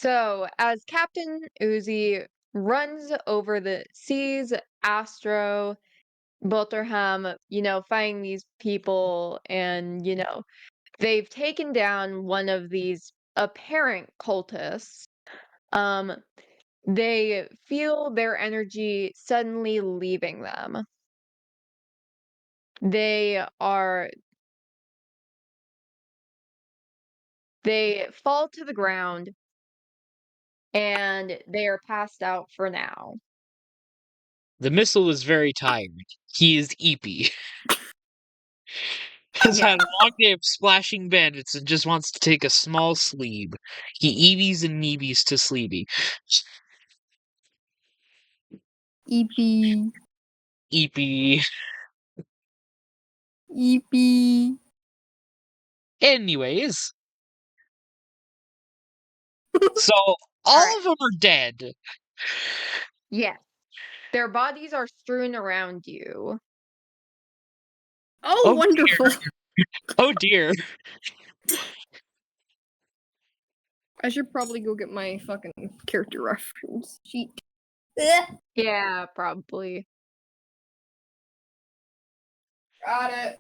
So, as Captain Uzi runs over the seas, Astro, Bolterham, find these people and, they've taken down one of these apparent cultists. Um, they feel their energy suddenly leaving them. They are they fall to the ground and they are passed out for now. The missile is very tired. He is eepy. Has Yeah. had a long day of splashing bandits and just wants to take a small sleep. He eebies and neebies to sleepy. EP. Eepy. EP. Anyways, so All all right. of them are dead. Yes. Their bodies are strewn around you. Oh, Oh wonderful. Oh dear. I should probably go get my fucking character reference sheet. Yeah, probably. Got it.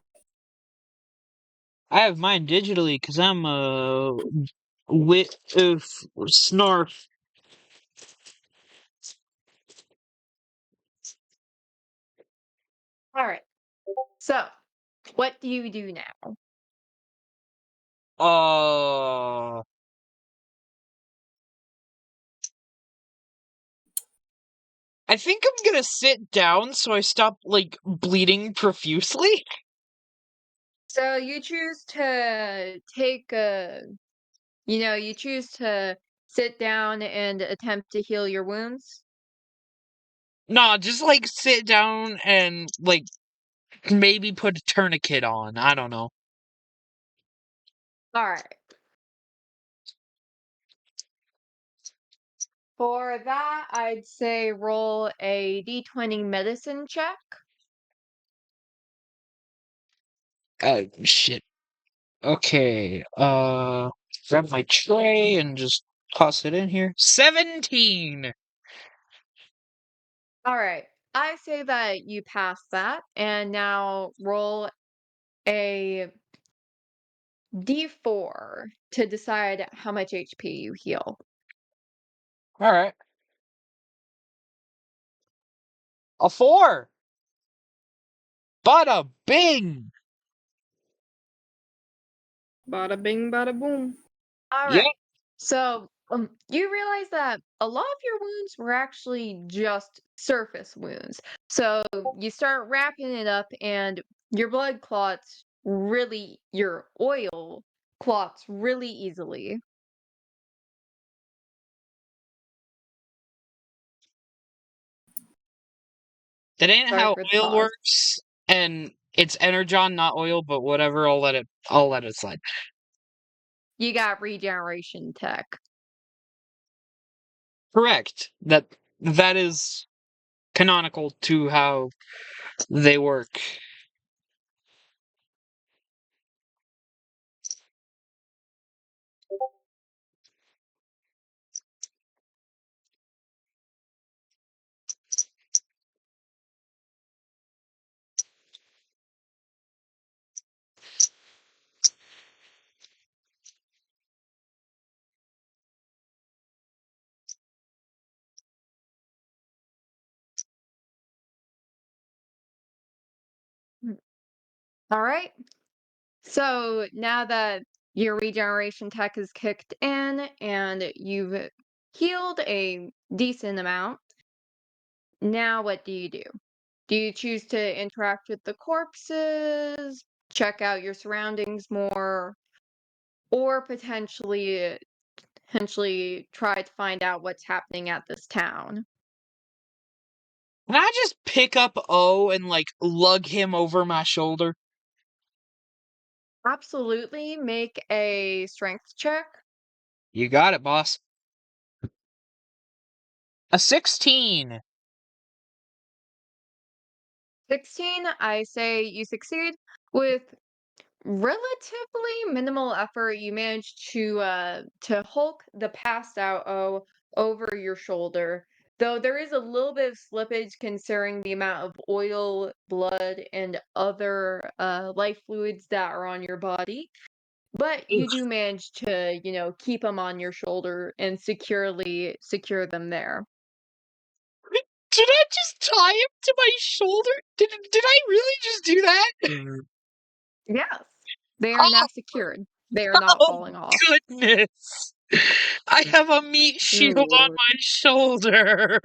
I have mine digitally because I'm a wit of snarf. All right. So, what do you do now? Uh, I think I'm gonna sit down so I stop bleeding profusely. So, you choose to you choose to sit down and attempt to heal your wounds. Nah, just sit down and maybe put a tourniquet on. I don't know. All right. For that, I'd say roll a d20 medicine check. Shit. Okay. Grab my tray and just toss it in here. 17. All right. I say that you pass that, and now roll a d4 to decide how much HP you heal. All right. A 4. Bada bing. Bada bing, bada boom. All Yep. right. So, you realize that a lot of your wounds were actually just surface wounds. So, you start wrapping it up, and your blood clots your oil clots really easily. That ain't Sorry how for the oil pause. works, and it's energon, not oil. But whatever. I'll let it slide. You got regeneration tech. Correct. That is canonical to how they work. All right. So now that your regeneration tech is kicked in and you've healed a decent amount, now what do you do? Do you choose to interact with the corpses, check out your surroundings more, or potentially try to find out what's happening at this town? Can I just pick up O and lug him over my shoulder? Absolutely make a strength check. You got it, boss. A 16. 16, I say you succeed with relatively minimal effort, you managed to hulk the passed out O over your shoulder. Though there is a little bit of slippage considering the amount of oil, blood, and other life fluids that are on your body. But you do manage to, keep them on your shoulder and securely secure them there. Did I just tie him to my shoulder? Did I really just do that? Yes, they are now Oh, secured. They are not oh falling off. goodness! I have a meat Oh, shield on Lord. my shoulder.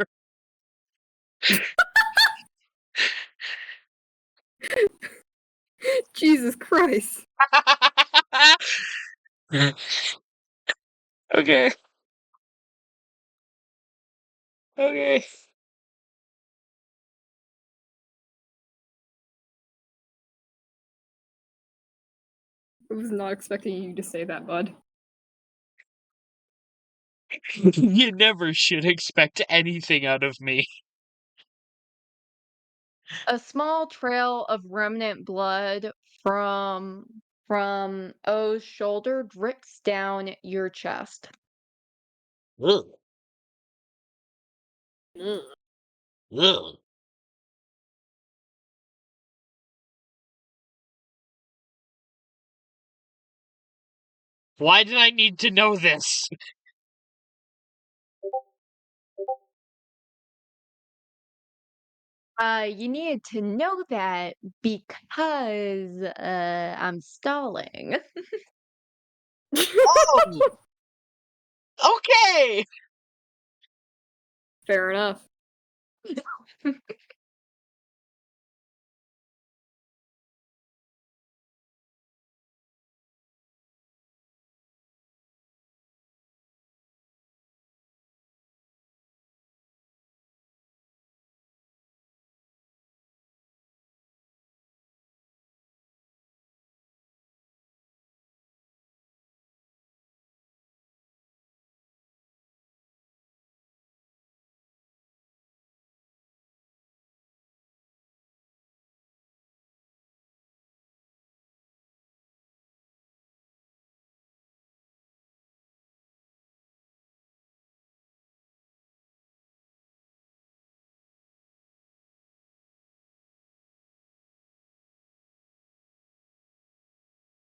Jesus Christ. Okay. Okay. I was not expecting you to say that, bud. You never should expect anything out of me. A small trail of remnant blood from O's shoulder drips down your chest. Ugh. Ugh. Why did I need to know this? You needed to know that because I'm stalling. Oh, okay. Fair enough.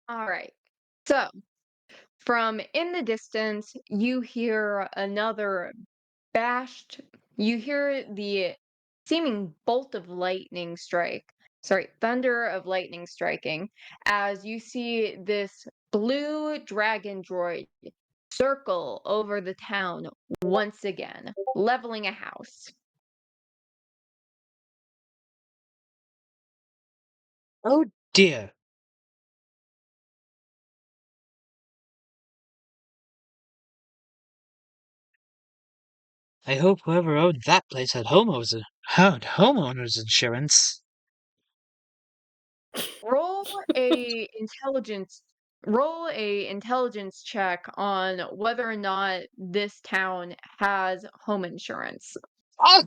All right. So, from in the distance, you hear another bashed you hear the seeming bolt of lightning strike. Sorry, thunder of lightning striking as you see this blue dragon droid circle over the town once again, leveling a house. Oh dear. I hope whoever owned that place had homeowners insurance. Roll a intelligence roll a intelligence check on whether or not this town has home insurance. Oh,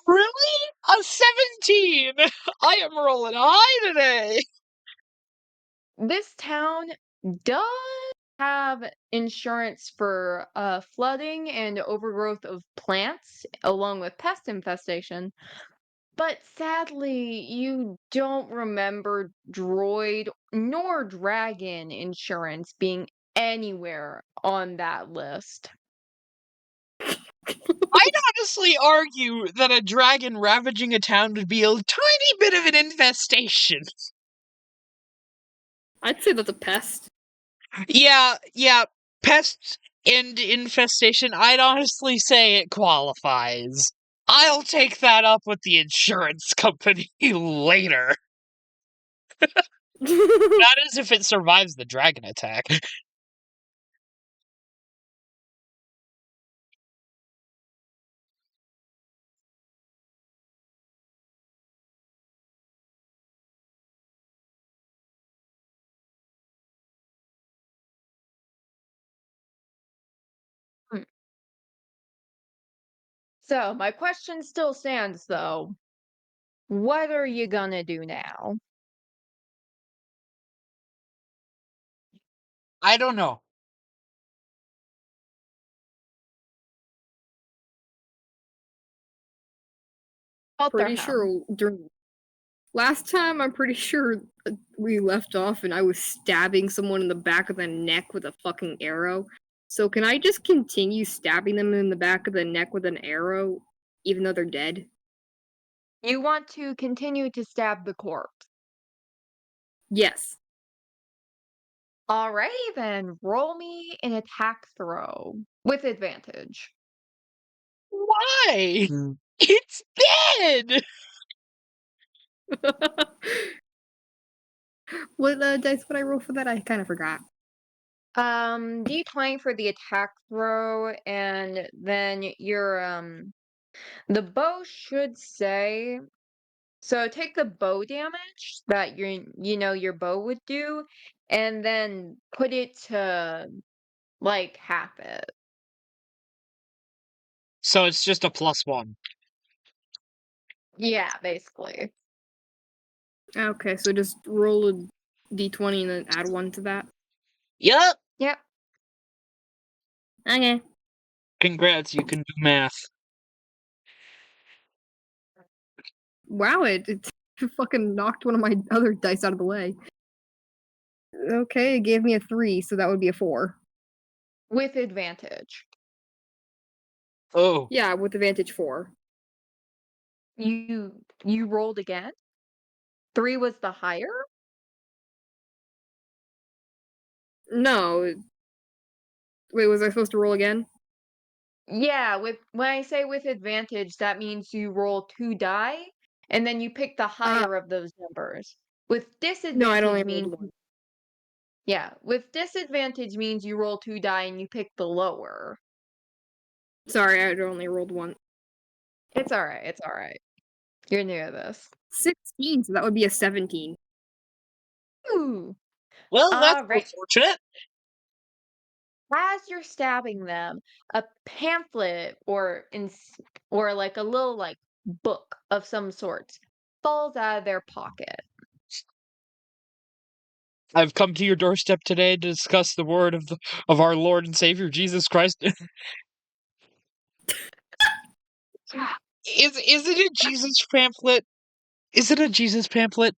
really? A 17! I am rolling high today! This town does have insurance for flooding and overgrowth of plants along with pest infestation, but sadly you don't remember droid nor dragon insurance being anywhere on that list. I'd honestly argue that a dragon ravaging a town would be a tiny bit of an infestation. I'd say that's a pest. Yeah, pest and infestation, I'd honestly say it qualifies. I'll take that up with the insurance company later. That is if it survives the dragon attack. Hmm. So my question still stands though. What are you gonna do now? I don't know. Pretty Helterham. sure during last time, I'm pretty sure we left off and I was stabbing someone in the back of the neck with a fucking arrow. So can I just continue stabbing them in the back of the neck with an arrow, even though they're dead? You want to continue to stab the corpse. Yes. Alrighty then, roll me an attack throw with advantage. Why? It's dead! What dice would I roll for that? I kind of forgot. D20 for the attack throw, and then the bow should say. So take the bow damage that your bow would do, and then put it to like half it. So it's just a +1. Yeah, basically. Okay, so just roll a d20 and then add 1 to that. Yup! Yep. Okay. Congrats, you can do math. Wow, it fucking knocked one of my other dice out of the way. Okay, it gave me a 3, so that would be a 4. With advantage. Oh. Yeah, with advantage 4. You rolled again? 3 was the higher? No. Wait, was I supposed to roll again? Yeah, when I say with advantage, that means you roll 2 die, and then you pick the Uh, higher of those numbers. With no, I'd only disadvantage rolled means 1. with disadvantage means you roll 2 die and you pick the lower. Sorry, I'd only rolled 1. It's alright, it's alright. You're new to this. 16, so that would be a 17. Ooh. Well, that's Alright. unfortunate. As you're stabbing them, a pamphlet or like a little like book of some sort falls out of their pocket. I've come to your doorstep today to discuss the word of our Lord and Savior Jesus Christ. Is it a Jesus pamphlet? Is it a Jesus pamphlet?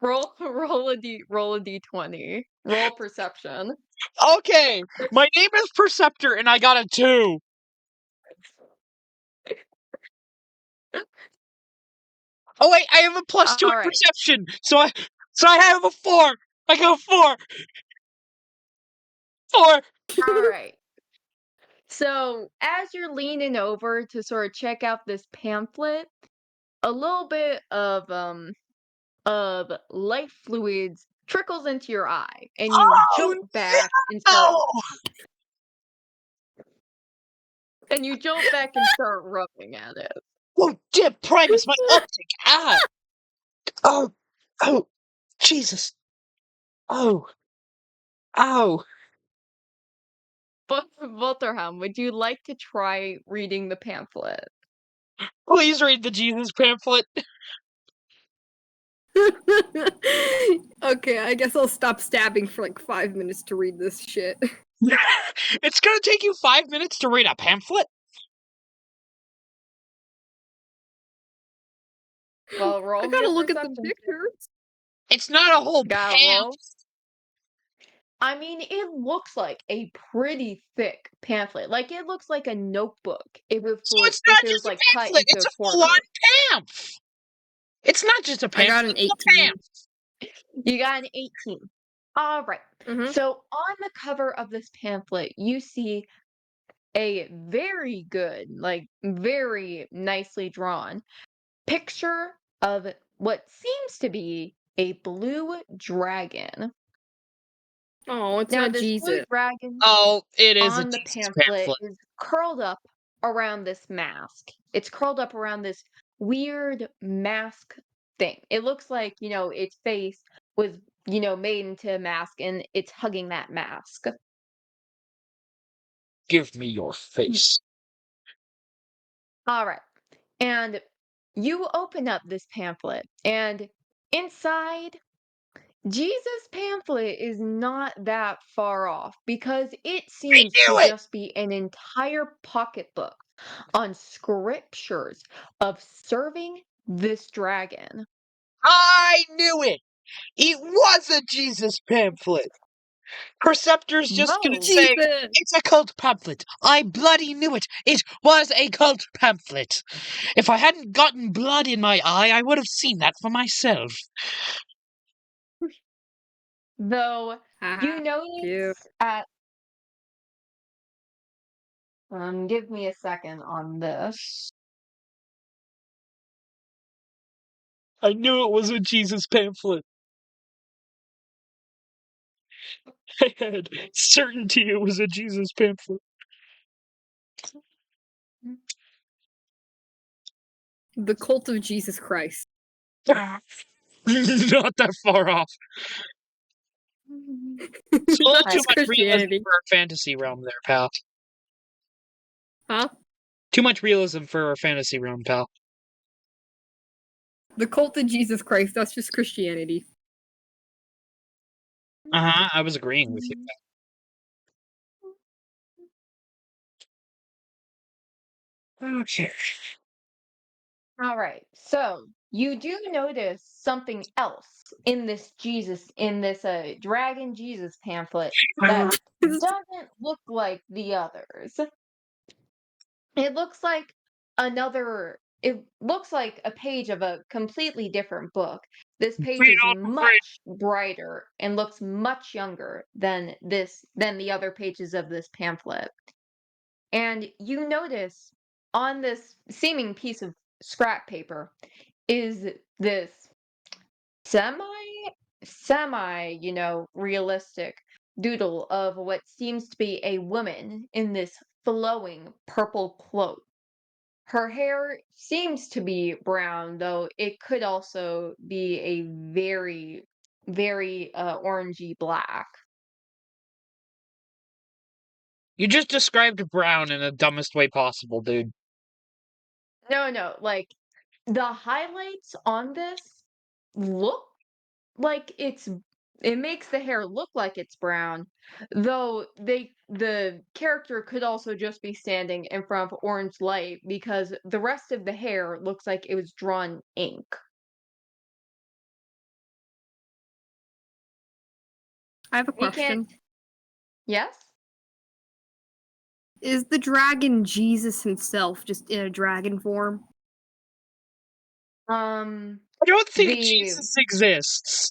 Roll a d20. Roll perception. Okay, my name is Perceptor, and I got a 2. Oh wait, I have a +2 in Alright. perception, so I have a 4. I got a 4. 4. Alright. So as you're leaning over to sort of check out this pamphlet, a little bit of life fluids trickles into your eye, and you Oh jump back no! rubbing at it. Oh, dip Primus, my optic. Ah! Oh, oh, Jesus! Oh, ow! But Volterham, would you like to try reading the pamphlet? Please read the Jesus pamphlet. Okay, I guess I'll stop stabbing for like 5 minutes to read this shit. It's gonna take you 5 minutes to read a pamphlet? Well, roll I me a gotta look at the perception check. pictures. It's not a whole Gotta pam. roll. I mean, it looks like a pretty thick pamphlet. Like it looks like a notebook. So it's If not it was just a like cut pamphlet, into it's a a full-on quarter. pamphlet. It's not just a I got pamphlet, an it's a 18. pamphlet. You got an 18. All right. Mm-hmm. So on the cover of this pamphlet, you see a very good, like very nicely drawn picture of what seems to be a blue dragon. Oh, it's Now, not this blue Jesus. dragon Oh, it is a on the Jesus pamphlet pamphlet. is curled up around this mask. It's curled up around this weird mask thing. It looks like, its face was, made into a mask and it's hugging that mask. Give me your face. All right. And you open up this pamphlet, and inside Jesus pamphlet is not that far off because it I seems to knew it! just be an entire pocketbook on scriptures of serving this dragon. I knew it! It was a Jesus pamphlet! Perceptor's just gonna Though, say, Jesus! it's a cult pamphlet. I bloody knew it. It was a cult pamphlet. If I hadn't gotten blood in my eye, I would have seen that for myself. though you Haha, cute. notice at give me a second on this. I knew it was a Jesus pamphlet. I had certainty it was a Jesus pamphlet. The cult of Jesus Christ. Not that far off. It's a little too That's much realism Christianity. for our fantasy realm there, pal. Huh? Too much realism for our fantasy realm, pal. The cult of Jesus Christ, that's just Christianity. Uh-huh, I was agreeing with you. Okay. All right. So you do notice something else in this dragon Jesus pamphlet that doesn't look like the others. It looks like it looks like a page of a completely different book. This page Wait is on the bridge. much brighter and looks much younger than the other pages of this pamphlet. And you notice on this seeming piece of scrap paper is this realistic doodle of what seems to be a woman in this flowing purple cloak. Her hair seems to be brown, though it could also be a very, very orangey black. You just described brown in the dumbest way possible, dude. No, like the highlights on this look like it makes the hair look like it's brown, though the character could also just be standing in front of orange light because the rest of the hair looks like it was drawn ink. I have a You can't. question. Yes? Is the dragon Jesus himself just in a dragon form? Um I don't think the Jesus exists.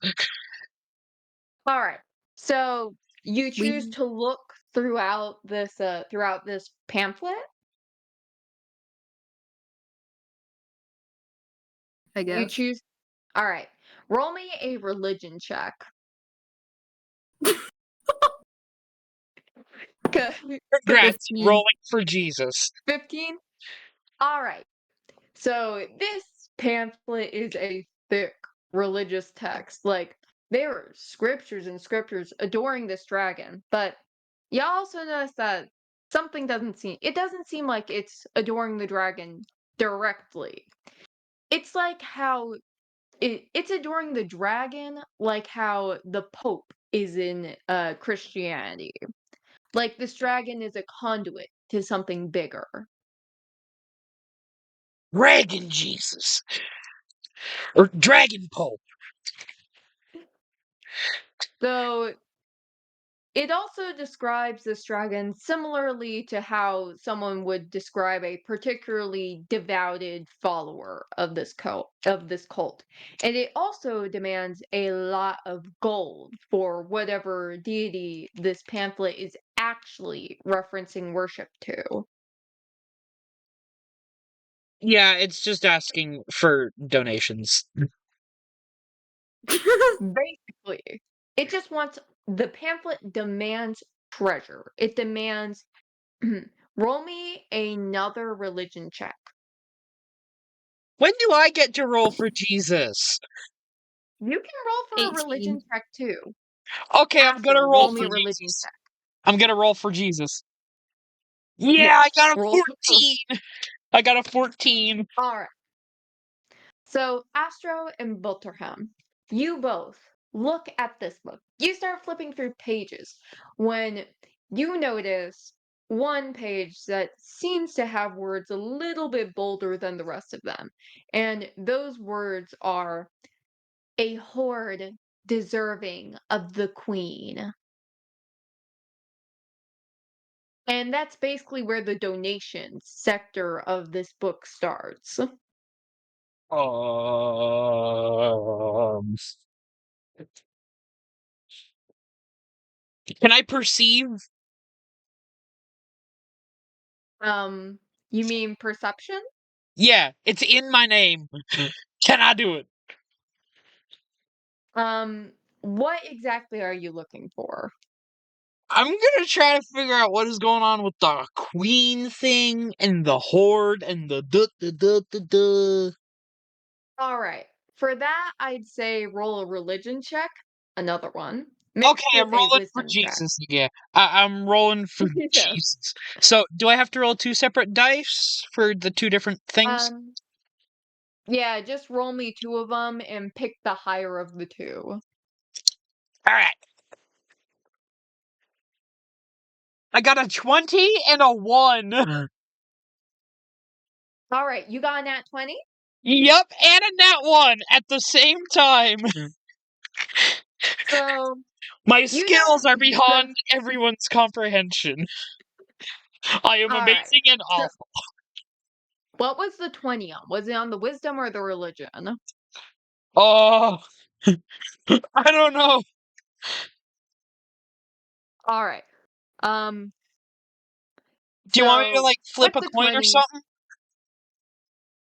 All right. So you choose We, to look throughout this pamphlet. I You guess. choose. All right. Roll me a religion check. 'Cause Congrats, 15. rolling for Jesus. 15. All right. So this pamphlet is a thick religious text. Like there are scriptures and scriptures adoring this dragon, but you also notice that it doesn't seem like it's adoring the dragon directly. It's like how it's adoring the dragon like how the Pope is in Christianity. Like this dragon is a conduit to something bigger. Dragon Jesus. Or Dragon Pope. So it also describes this dragon similarly to how someone would describe a particularly devoted follower of this cult. And it also demands a lot of gold for whatever deity this pamphlet is actually referencing worship to. Yeah, it's just asking for donations. Basically, it just wants the pamphlet demands treasure. It demands roll me another religion check. When do I get to roll for Jesus? You can roll for a religion 18. check too. Okay, I'm gonna Astro, roll roll me for a religion Jesus. check. I'm gonna roll for Jesus. Yeah, I Yes, got a roll for. 14. I got a 14. All right. So Astro and Bulterham, you both look at this book. You start flipping through pages when you notice one page that seems to have words a little bit bolder than the rest of them. And those words are a hoard deserving of the queen. And that's basically where the donations sector of this book starts. Um, can I perceive? Um, you mean perception? Yeah, it's in my name. Can I do it? Um, what exactly are you looking for? I'm gonna try to figure out what is going on with the queen thing and the horde and the duh duh duh duh duh. All right. For that, I'd say roll a religion check, another one, Okay, mixed I'm with a rolling for wisdom check. Jesus. Yeah, I'm rolling for Yes. Jesus. So, do I have to roll two separate dice for the two different things? Um, yeah, just roll me two of them and pick the higher of the two. All right, I got a 20 and a 1. All right, you got a nat 20? Yep, and a nat 1 at the same time. So, My you skills are know the beyond everyone's comprehension. I am all right. amazing and So, awful. what was the 20 on? Was it on the wisdom or the religion? Oh, I don't know. All right. Um, Do you want me to so like with flip a the coin or 20, something?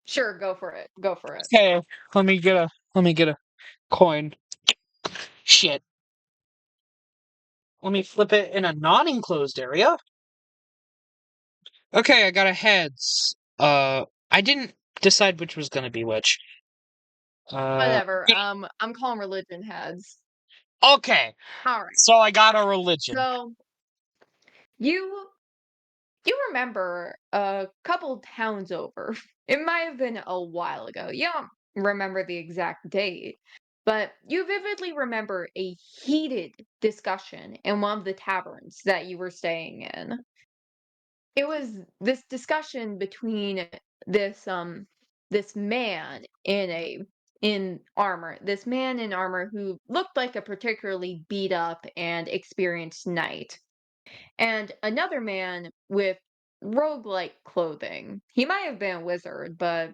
sure, go for it. Go for it. Okay, let me get a coin. Shit. Let me flip it in a non-enclosed area. Okay, I got a heads. I didn't decide which was gonna be which. Whatever. I'm calling religion heads. Okay, All right. so I got a religion. So you you remember a couple towns over. It might have been a while ago. You don't remember the exact date, but you vividly remember a heated discussion in one of the taverns that you were staying in. It was this discussion between this man in armor, this man in armor who looked like a particularly beat up and experienced knight, and another man with roguelike clothing. He might have been a wizard, but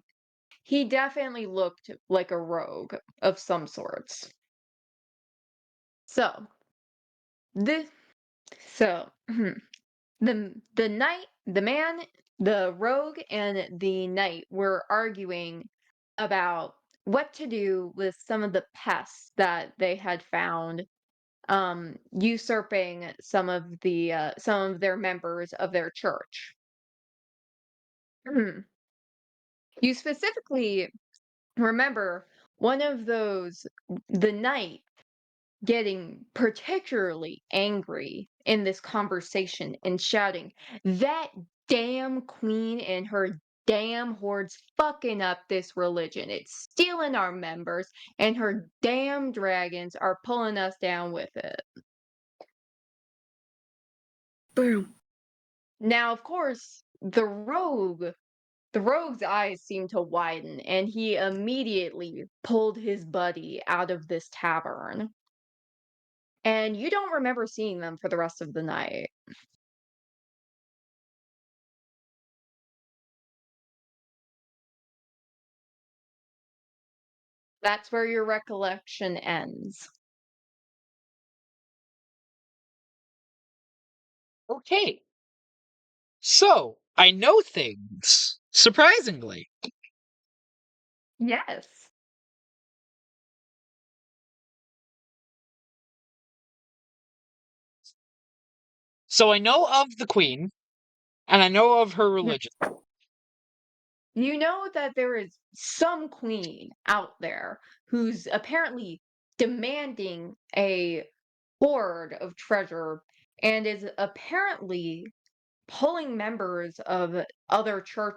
he definitely looked like a rogue of some sorts. So, this so the knight, the man, the rogue, and the knight were arguing about what to do with some of the pests that they had found usurping some of their members of their church. You specifically remember one of those, the knight getting particularly angry in this conversation and shouting, "That damn queen and her damn hordes fucking up this religion. It's stealing our members, and her damn dragons are pulling us down with it." Boom. Now, of course, the rogue's eyes seemed to widen, and he immediately pulled his buddy out of this tavern. And you don't remember seeing them for the rest of the night. That's where your recollection ends. Okay, so I know things. Surprisingly. Yes. So I know of the queen, and I know of her Mm. religion. You know that there is some queen out there who's apparently demanding a hoard of treasure and is apparently pulling members of other church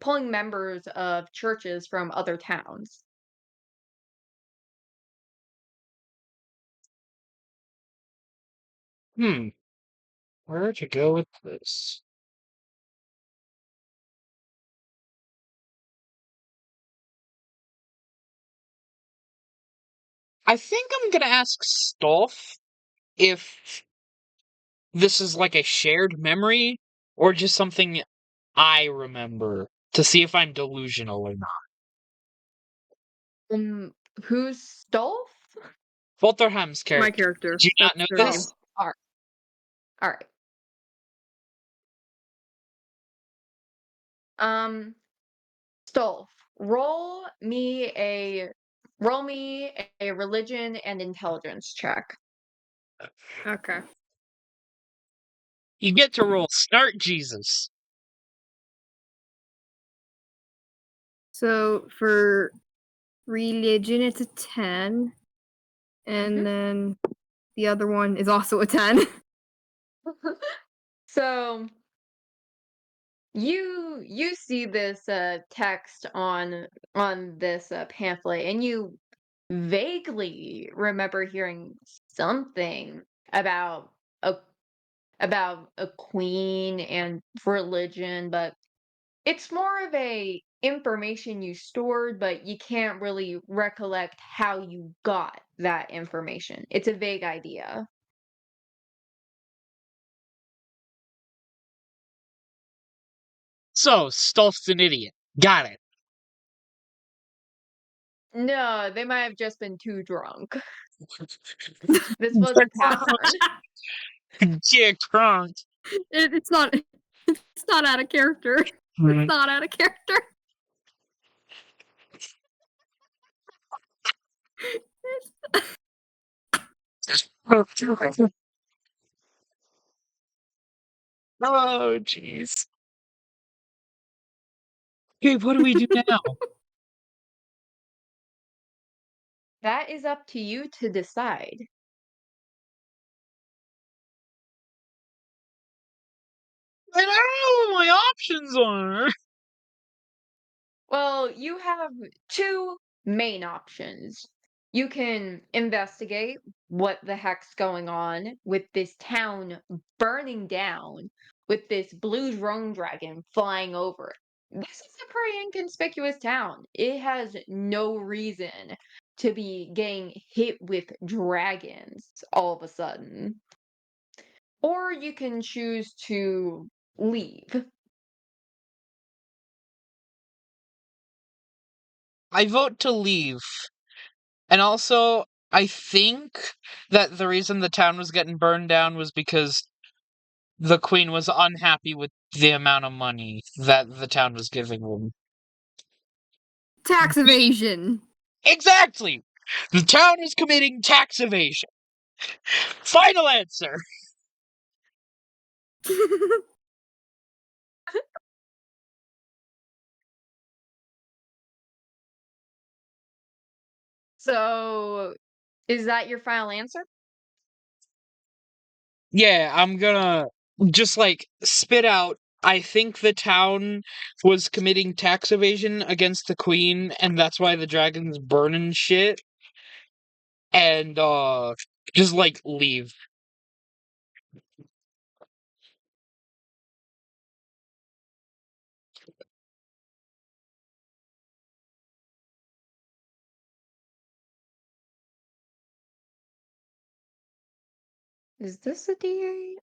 pulling members of churches from other towns. Hmm. Where to go with this? I think I'm gonna ask Stolf if this is like a shared memory or just something I remember to see if I'm delusional or not. Um, who's Stolf? Folterham's My character. character. Did you not That's know her Oh, name. this? alright, alright. Um, Stolf, roll me a religion and intelligence check. Okay. You get to roll Snart Jesus. So for religion, it's a 10. And Mhm. then the other one is also a 10. So you see this text on this pamphlet, and you vaguely remember hearing something about a about a queen and religion, but it's more of a information you stored, but you can't really recollect how you got that information. It's a vague idea. So, Stolf's an idiot. Got it. No, they might have just been too drunk. This was They're a tavern. Yeah, crunk. It's not. It's not out of character. It's not out of character. Oh, jeez. Okay, what do we do now? That is up to you to decide. I don't know what my options are. Well, you have two main options. You can investigate what the heck's going on with this town burning down, with this blue drone dragon flying over it. This is a pretty inconspicuous town. It has no reason to be getting hit with dragons all of a sudden. Or you can choose to leave. I vote to leave. And also, I think that the reason the town was getting burned down was because the queen was unhappy with the amount of money that the town was giving them. Tax evasion. Exactly! The town is committing tax evasion. Final answer! So, is that your final answer? Yeah, I'm gonna just like spit out. I think the town was committing tax evasion against the queen, and that's why the dragon's burning shit. And just like leave. Is this the DA?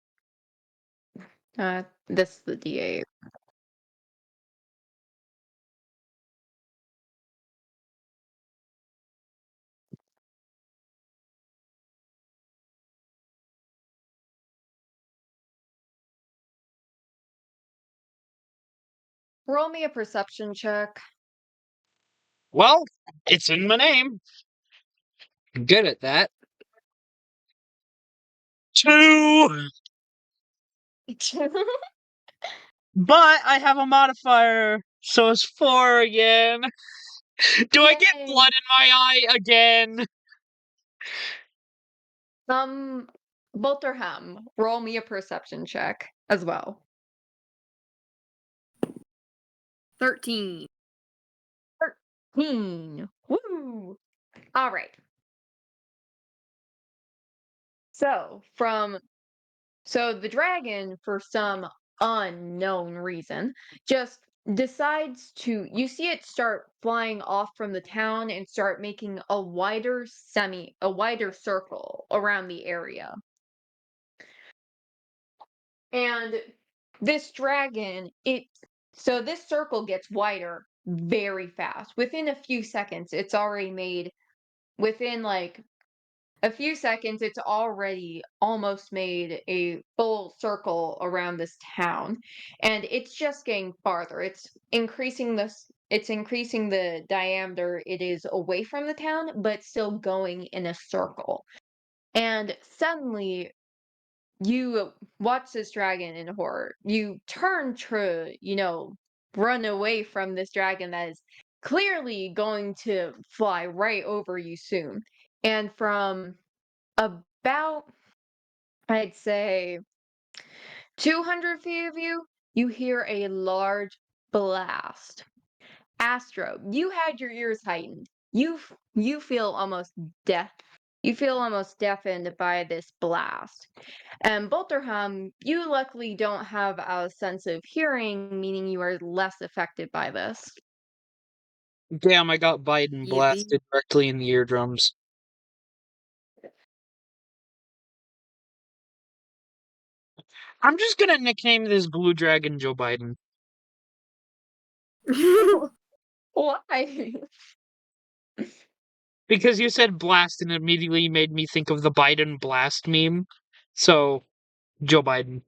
This is the DA. Roll me a perception check. Well, it's in my name. I'm good at that. 2, but I have a modifier, so it's 4 again. Do I get Yay! blood in my eye again? Bolterham, roll me a perception check as well. 13. 13. Woo! All right. So, from So the dragon, for some unknown reason, just decides to. You see it start flying off from the town and start making a wider circle around the area. And this dragon, so this circle gets wider very fast. Within a few seconds, it's already made, within like a few seconds, it's already almost made a full circle around this town. And it's just getting farther. It's increasing the diameter it is away from the town, but still going in a circle. And suddenly you watch this dragon in horror. You turn to, run away from this dragon that is clearly going to fly right over you soon. And from about, I'd say, 200 feet of you, you hear a large blast. Astro, you had your ears heightened. You feel almost deaf. You feel almost deafened by this blast. And Bolterham, you luckily don't have a sense of hearing, meaning you are less affected by this. Damn, I got Biden Easy. blasted directly in the eardrums. I'm just gonna nickname this blue dragon Joe Biden. Why? Because you said blast and it immediately made me think of the Biden blast meme. So, Joe Biden.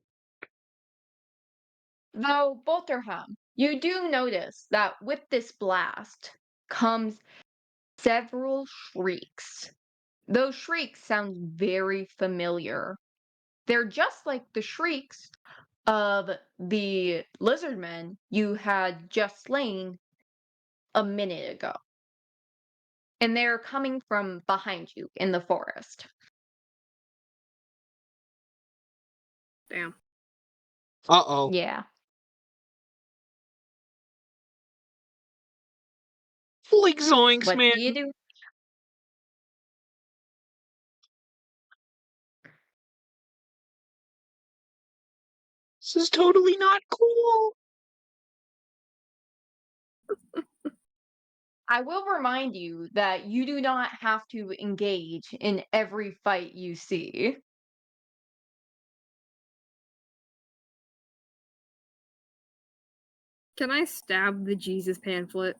Though, Bolterham, you do notice that with this blast comes several shrieks. Those shrieks sound very familiar. They're just like the shrieks of the lizardmen you had just slain a minute ago. And they're coming from behind you in the forest. Damn. Uh-oh. Yeah. Like zoinks, What man. do you do? This is totally not cool. I will remind you that you do not have to engage in every fight you see. Can I stab the Jesus pamphlet?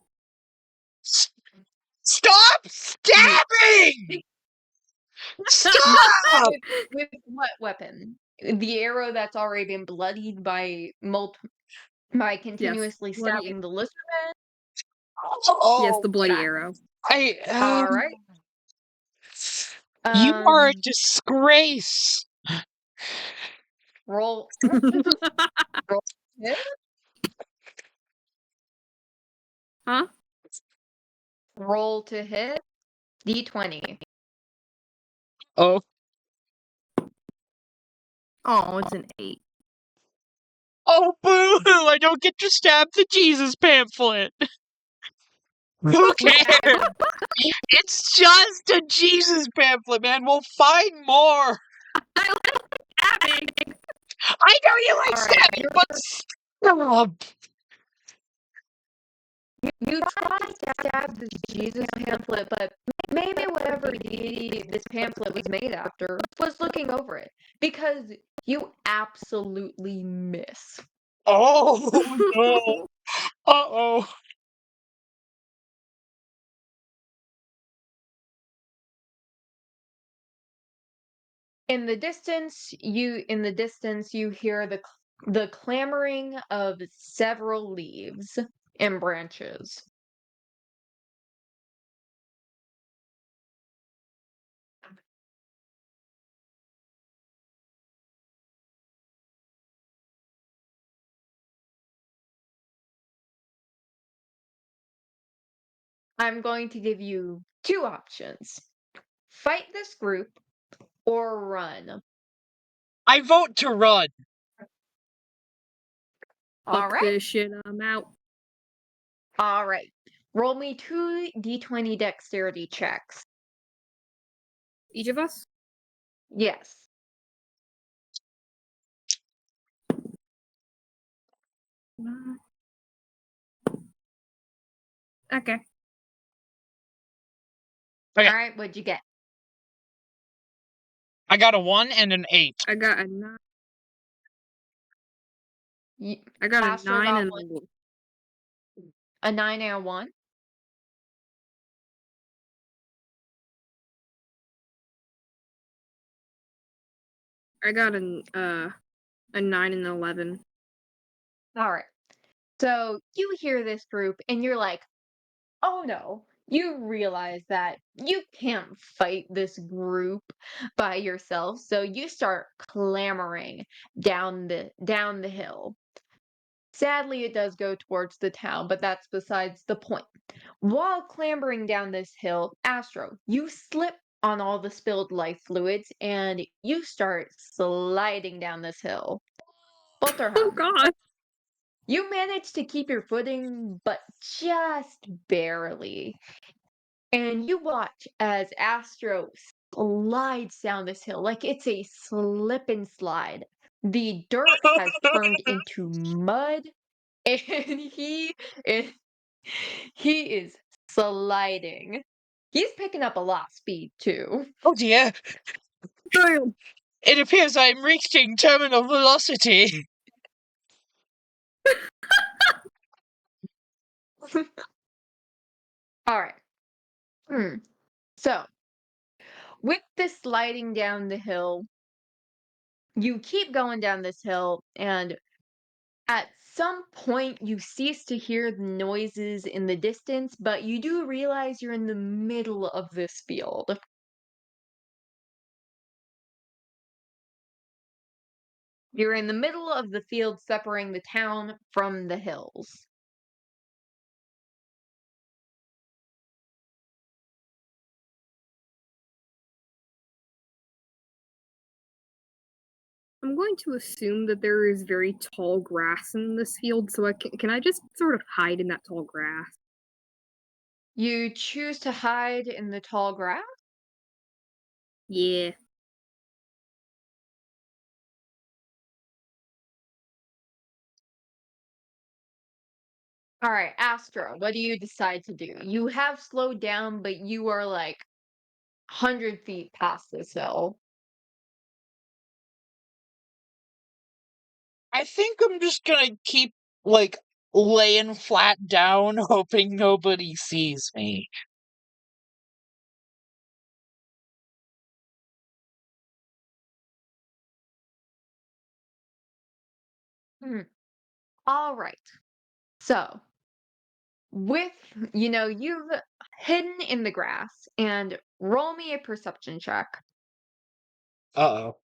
Stop You stabbing! Stop! with what weapon? The arrow that's already been bloodied by by Yes. continuously Bloody. stabbing the lizard? Yes, Oh, the bloody Yeah. arrow. All right. You are a Um, disgrace. roll. Roll hit. Huh? Roll to hit. D20. Oh, Oh, it's an 8. oh, boo! I don't get to stab the Jesus pamphlet. Who You cares? had It's just a Jesus pamphlet, man. We'll find more. I like stabbing. I know you like All right. stabbing, but stop. You tried to stab this Jesus pamphlet, but maybe whatever deity this pamphlet was made after was looking over it because you absolutely miss. Oh no. Uh-oh. In the distance you hear the clamoring of several leaves and branches. I'm going to give you two options. Fight this group or run. I vote to run. All Fuck right. this shit, I'm out. All right. Roll me 2d20 dexterity checks. Each of us? Yes. Okay. Okay. All right, what'd you get? I got a 1 and an 8. I got a 9. You, I got a Astro 9 got and one, a a 9 and a 1. I got a 9 and 11. All right. So you hear this group and you're like, oh no. You realize that you can't fight this group by yourself, so you start clambering down the hill. Sadly, it does go towards the town, but that's besides the point. While clambering down this hill, Astro, you slip on all the spilled life fluids and you start sliding down this hill. Oh Bolterham, god. you manage to keep your footing, but just barely. And you watch as Astro slides down this hill like it's a slip and slide. The dirt has turned into mud, and is he is sliding. He's picking up a lot of speed too. Oh dear. Damn. It appears I'm reaching terminal velocity. All right. So, with this sliding down the hill, you keep going down this hill, and at some point you cease to hear the noises in the distance, but you do realize you're in the middle of this field. You're in the middle of the field separating the town from the hills. I'm going to assume that there is very tall grass in this field, so can I just sort of hide in that tall grass? You choose to hide in the tall grass? Yeah. All right, Astro, what do you decide to do? You have slowed down, but you are like 100 feet past this hill. I think I'm just gonna keep, like, laying flat down, hoping nobody sees me. Hmm. All right. So, with, you've hidden in the grass and roll me a perception check. Uh-oh.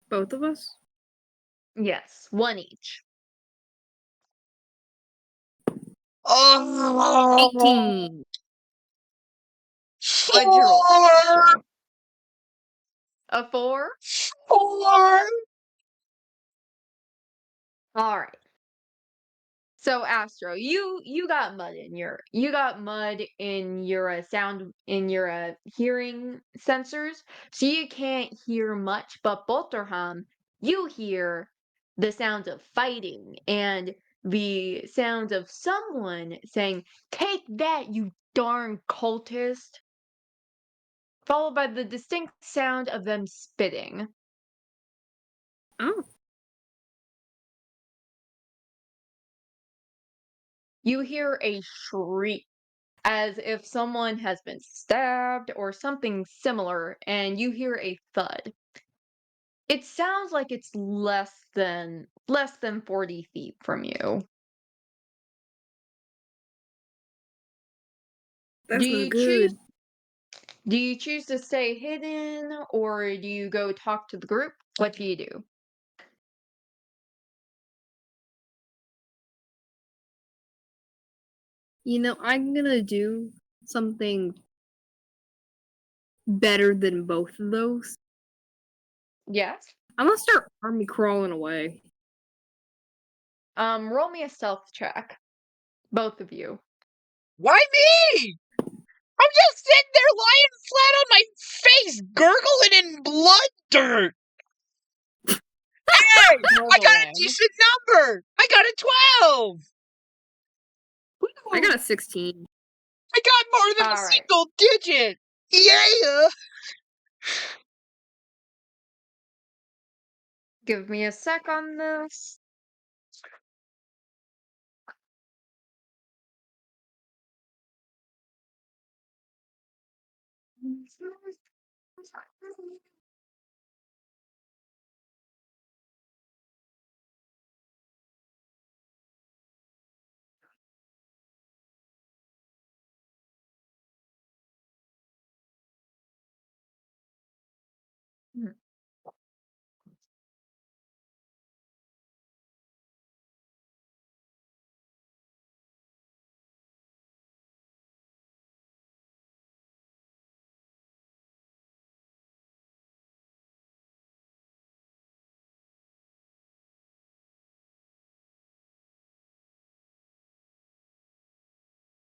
Both of us? Yes, one each. Oh! 18. What'd you roll, 4! Astro? A 4? 4! All right. So Astro, you got mud in your sound in your hearing sensors, so you can't hear much. But Bolterham, you hear the sounds of fighting and the sounds of someone saying, "Take that, you darn cultist!" Followed by the distinct sound of them spitting. Oh. You hear a shriek as if someone has been stabbed or something similar, and you hear a thud. It sounds like it's less than 40 feet from you. Do That's not you choose good. do you choose to stay hidden or do you go talk to the group? What do you do? I'm gonna do something better than both of those. Yes. I'm gonna start army crawling away. Roll me a stealth check. Both of you. Why me? I'm just sitting there lying flat on my face, gurgling in blood dirt. I got a Totally. decent number. I got a 12. I got a 16. I got more than a All right. single digit. Yeah. Give me a sec on this.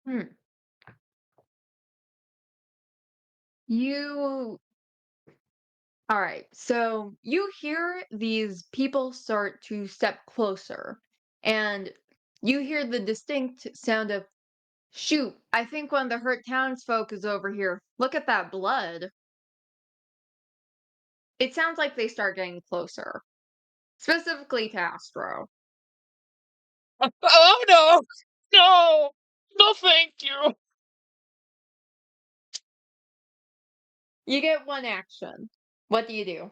Hmm. You All right. So you hear these people start to step closer, and you hear the distinct sound of, shoot, I think one of the hurt townsfolk is over here. Look at that blood. It sounds like they start getting closer, specifically to Astro. Oh no. No. No, thank you. You get one action. What do you do?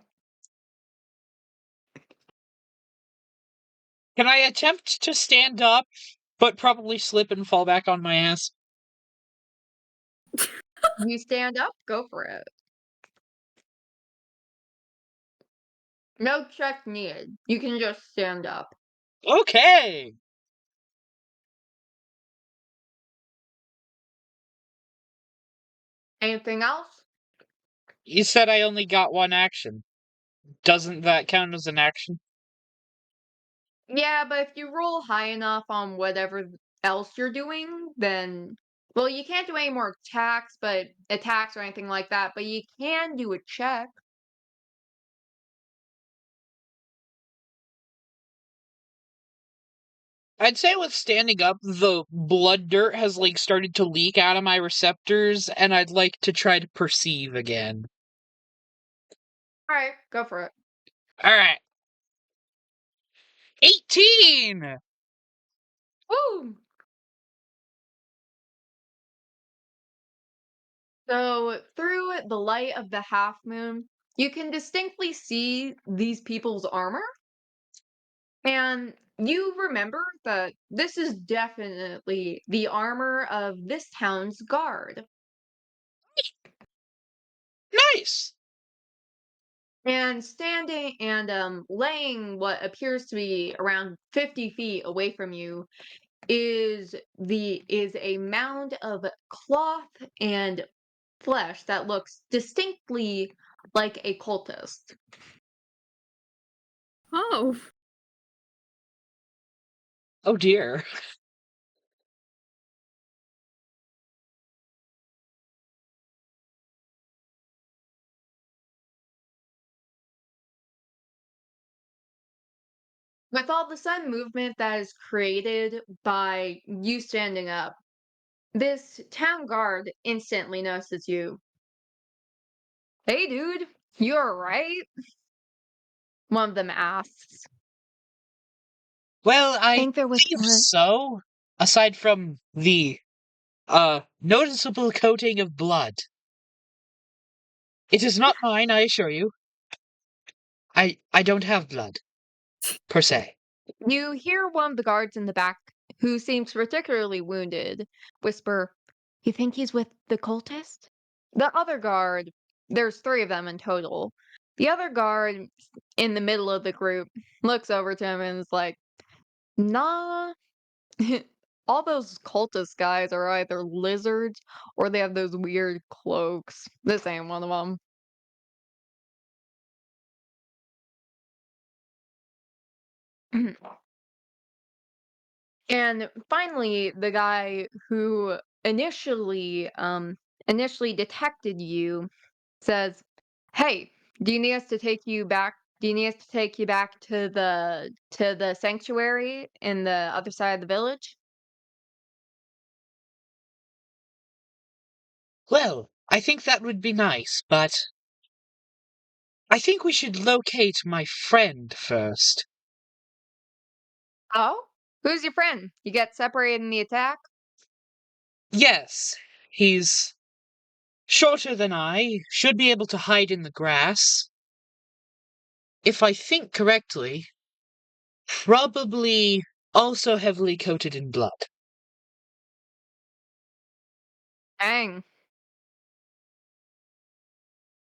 Can I attempt to stand up, but probably slip and fall back on my ass? You stand up, go for it. No check needed. You can just stand up. Okay. Anything else? You said I only got one action. Doesn't that count as an action? Yeah, but if you roll high enough on whatever else you're doing, then well, you can't do any more attacks or anything like that, but you can do a check. I'd say with standing up, the blood dirt has like started to leak out of my receptors, and I'd like to try to perceive again. All right, go for it. All right. 18. Woo! So through the light of the half moon, you can distinctly see these people's armor, and you remember that this is definitely the armor of this town's guard. Nice. And standing and laying what appears to be around 50 feet away from you is a mound of cloth and flesh that looks distinctly like a cultist. Oh, Oh dear. With all the sudden movement that is created by you standing up, this town guard instantly notices you. Hey, dude, you alright? One of them asks. Well, I Think there was believe one. so. Aside from the noticeable coating of blood. It is not mine, I assure you. I don't have blood, per se. You hear one of the guards in the back, who seems particularly wounded, whisper, "You think he's with the cultist?" The other guard, there's three of them in total. The other guard in the middle of the group looks over to him and is like, "Nah, all those cultist guys are either lizards or they have those weird cloaks. This ain't one of them." And finally, the guy who initially detected you says, "Hey, do you need us to take you back Do you need us to take you back to the sanctuary in the other side of the village? Well, I think that would be nice, but I think we should locate my friend first. Oh? Who's your friend? You get separated in the attack? Yes, he's shorter than I, should be able to hide in the grass. If I think correctly, probably also heavily coated in blood. Dang.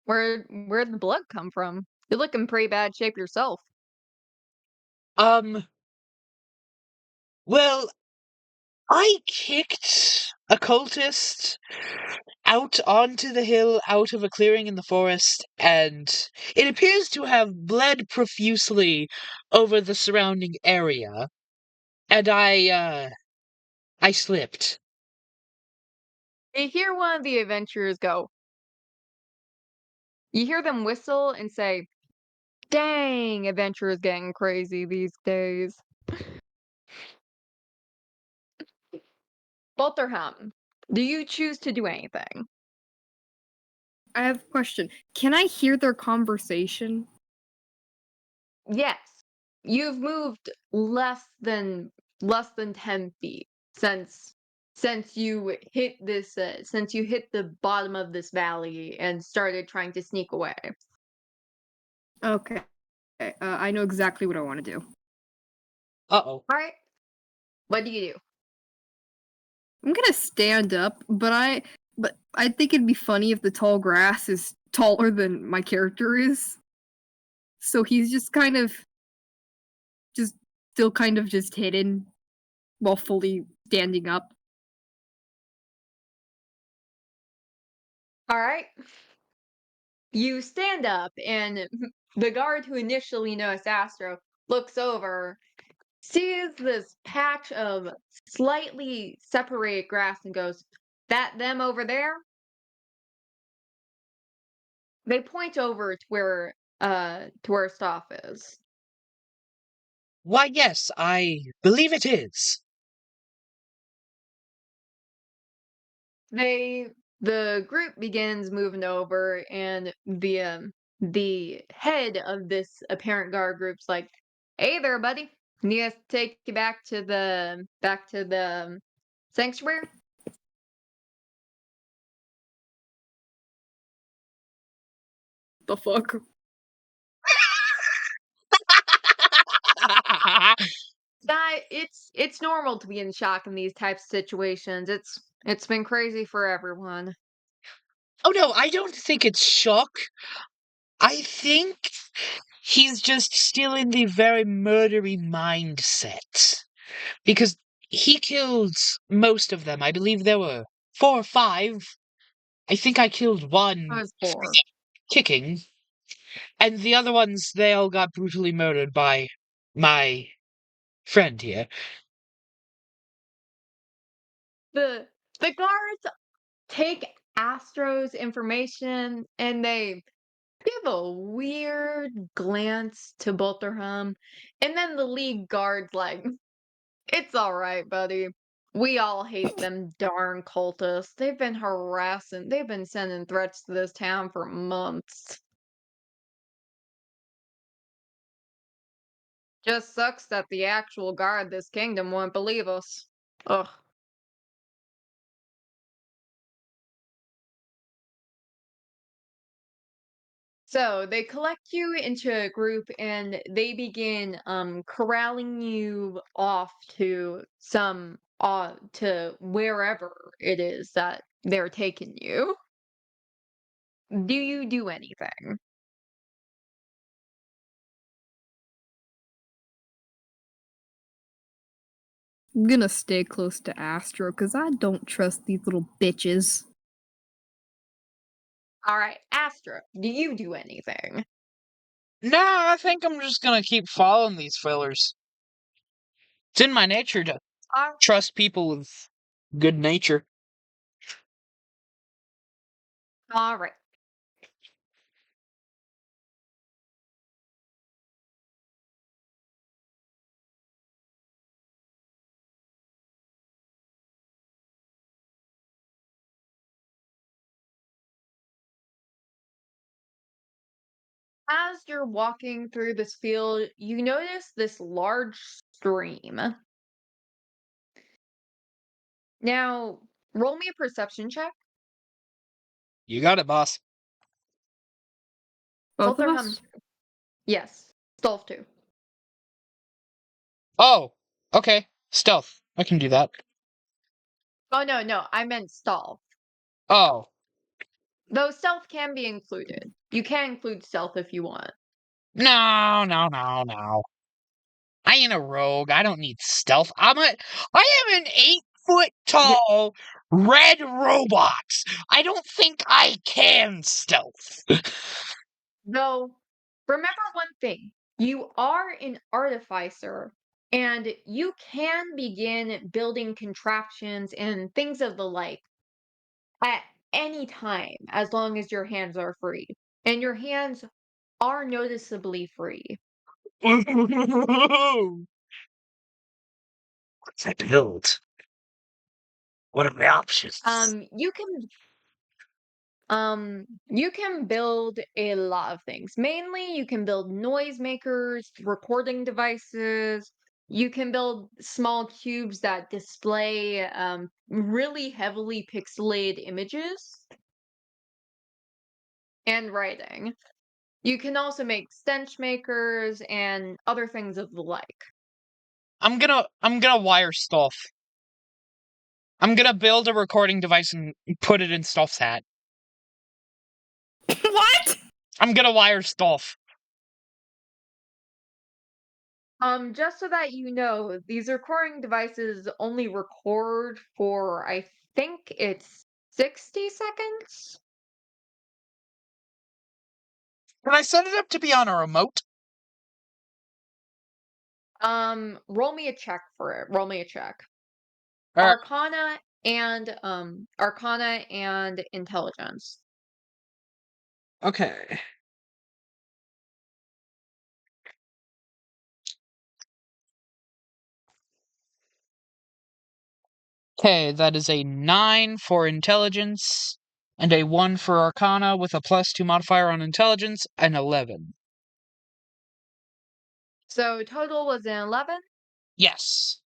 Where'd the blood come from? You look in pretty bad shape yourself. Um, well, I kicked a cultist out onto the hill, out of a clearing in the forest, and it appears to have bled profusely over the surrounding area. And I slipped. You hear one of the adventurers go. You hear them whistle and say, "Dang, adventurers getting crazy these days." Bolterham, do you choose to do anything? I have a question. Can I hear their conversation? Yes. You've moved less than 10 feet since you hit the bottom of this valley and started trying to sneak away. Okay. I know exactly what I want to do. Uh-oh. All right. What do you do? I'm gonna stand up, but I think it'd be funny if the tall grass is taller than my character is. So he's just still kind of just hidden while fully standing up. All right. You stand up, and the guard who initially noticed Astro looks over, sees this patch of slightly separated grass, and goes, "That them over there?" They point over to where Staff is. Why, yes, I believe it is. They the group begins moving over, and the head of this apparent guard group's like, "Hey there, buddy. Need us to take you back to the sanctuary?" The fuck? It's normal to be in shock in these types of situations. It's been crazy for everyone. Oh no, I don't think it's shock. I think he's just still in the very murdery mindset. Because he killed most of them. I believe there were 4 or 5. I think I killed I one was bored. kicking, and the other ones, they all got brutally murdered by my friend here. The guards take Astro's information, and they give a weird glance to Bolterham, and then the league guard's like, "It's all right, buddy. We all hate them darn cultists. They've been sending threats to this town for months. Just sucks that the actual guard this kingdom won't believe us. Ugh." So they collect you into a group, and they begin corralling you off to wherever it is that they're taking you. Do you do anything? I'm gonna stay close to Astro because I don't trust these little bitches. All right, Astra, do you do anything? Nah, I think I'm just gonna keep following these fillers. It's in my nature to All trust people with good nature. all right. As you're walking through this field, you notice this large stream. Now, roll me a perception check. You got it, boss. Both Both of are us? yes, stealth too. Oh, okay. Stealth. I can do that. Oh no, I meant stealth. Oh, Though stealth can be included. You can include stealth if you want. no, no, no, no. I ain't a rogue. I don't need stealth. I am an 8-foot Y- tall red robot. I don't think I can stealth. Though, remember one thing: you are an artificer, and you can begin building contraptions and things of the like at any time as long as your hands are free. And your hands are noticeably free. What's I build? What are my options? You can you can build a lot of things. Mainly, you can build noisemakers, recording devices. You can build small cubes that display really heavily pixelated images and writing. You can also make stench makers and other things of the like. I'm gonna wire stuff. I'm gonna build a recording device and put it in Stuff's hat. What? I'm gonna wire stuff. Just so that you know, these recording devices only record for, I think it's 60 seconds. Can I set it up to be on a remote? Roll me a check for it. Roll me a check. Alright. Arcana and intelligence. Okay. Okay, that is a 9 for intelligence, and a 1 for arcana with a +2 modifier on intelligence, and 11. So total was an 11. Yes.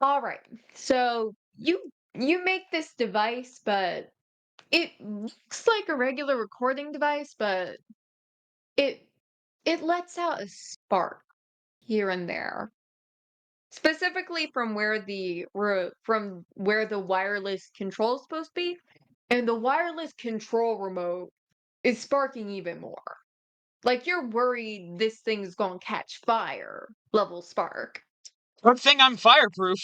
All right. So you make this device, but it looks like a regular recording device, but it it lets out a spark here and there, specifically from where the wireless control is supposed to be, and the wireless control remote is sparking even more. Like you're worried this thing's gonna catch fire level spark. Good thing I'm fireproof.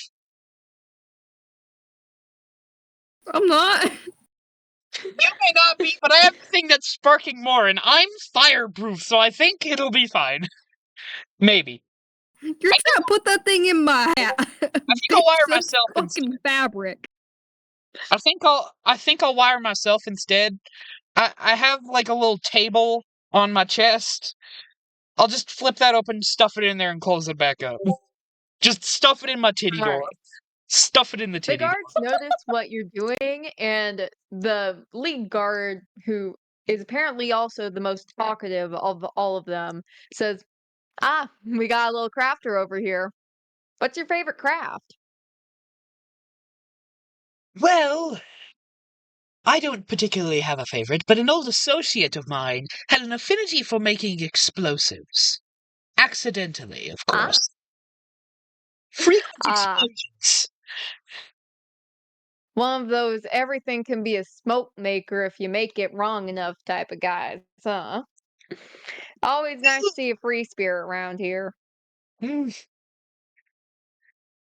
I'm not. You may not be, but I have a thing that's sparking more, and I'm fireproof, so I think it'll be fine. Maybe. You're I trying to put that thing in my hat. think I'll Bitch, wire that's myself instead. fucking fabric. I think I'll wire myself instead. I have like a little table on my chest. I'll just flip that open, stuff it in there, and close it back up. Just stuff it in my titty All door. right. Stuff it in the The titty guards notice what you're doing, and the lead guard, who is apparently also the most talkative of all of them, says, "Ah, we got a little crafter over here. What's your favorite craft?" door. Well, I don't particularly have a favorite, but an old associate of mine had an affinity for making explosives. Accidentally, of Ah, course. Frequent ah, explosions. one of those everything can be a smoke maker if you make it wrong enough type of guys, huh? Always nice to see a free spirit around here. Hmm,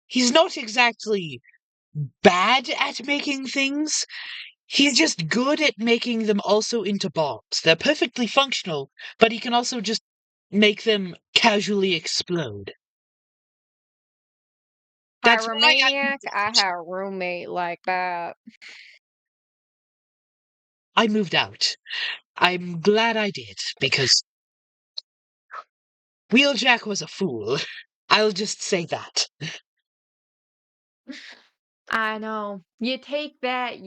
he's not exactly bad at making things. He's just good at making them also into bombs. They're perfectly functional, but he can also just make them casually explode. That's why I Pyromaniac, I had a roommate like that. moved out. I'm glad I did, because Wheeljack was a fool. I'll just say that. I know. You take that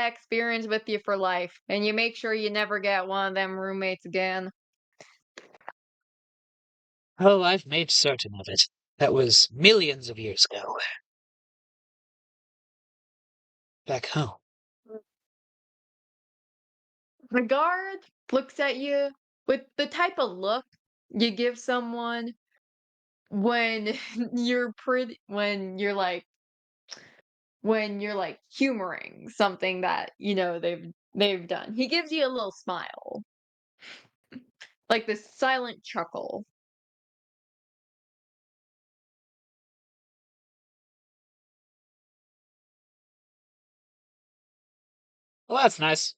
experience with you for life, and you make sure you never get one of them roommates again. Oh, I've made certain of it. That was millions of years ago. Back home. The guard looks at you with the type of look you give someone when when you're like humoring something that they've done. He gives you a little smile, like this silent chuckle. Well, that's nice.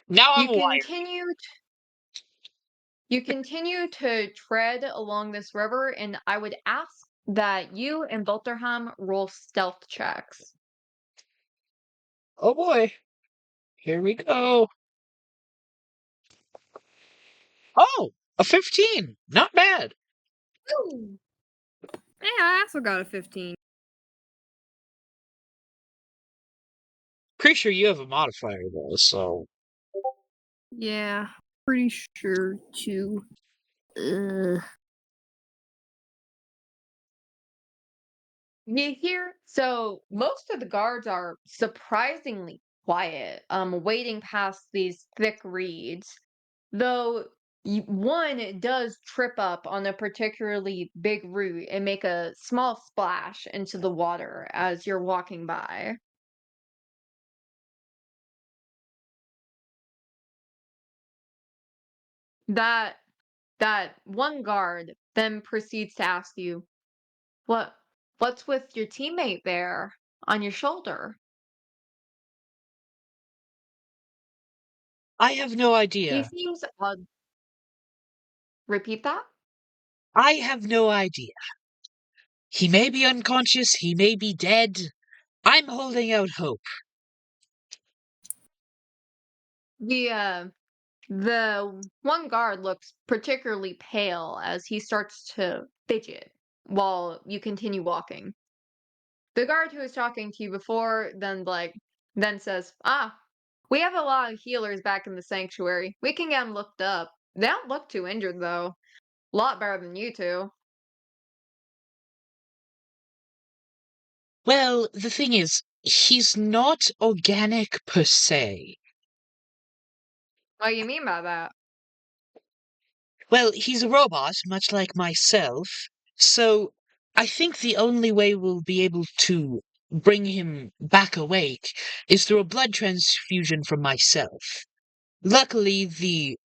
Now I'm You wired. continue You continue to tread along this river, and I would ask that you and Volterham roll stealth checks. Oh boy. Here we go. Oh, a 15. Not bad. Ooh. Yeah, I also got a 15. Pretty sure you have a modifier though, so. Yeah, pretty sure too. Ugh. So most of the guards are surprisingly quiet, wading past these thick reeds, though one does trip up on a particularly big root and make a small splash into the water as you're walking by. That that one guard then proceeds to ask you, "What what's with your teammate there on your shoulder?" I have no He idea. seems odd. Repeat that? I have no idea. He may be unconscious, he may be dead. I'm holding out hope. The one guard looks particularly pale as he starts to fidget while you continue walking. The guard who was talking to you before then says, "Ah, we have a lot of healers back in the sanctuary. We can get them looked up. They don't look too injured though. A lot better than you two." Well, the thing is, he's not organic per se. What do you mean by that? Well, he's a robot, much like myself, so I think the only way we'll be able to bring him back awake is through a blood transfusion from myself. Luckily, the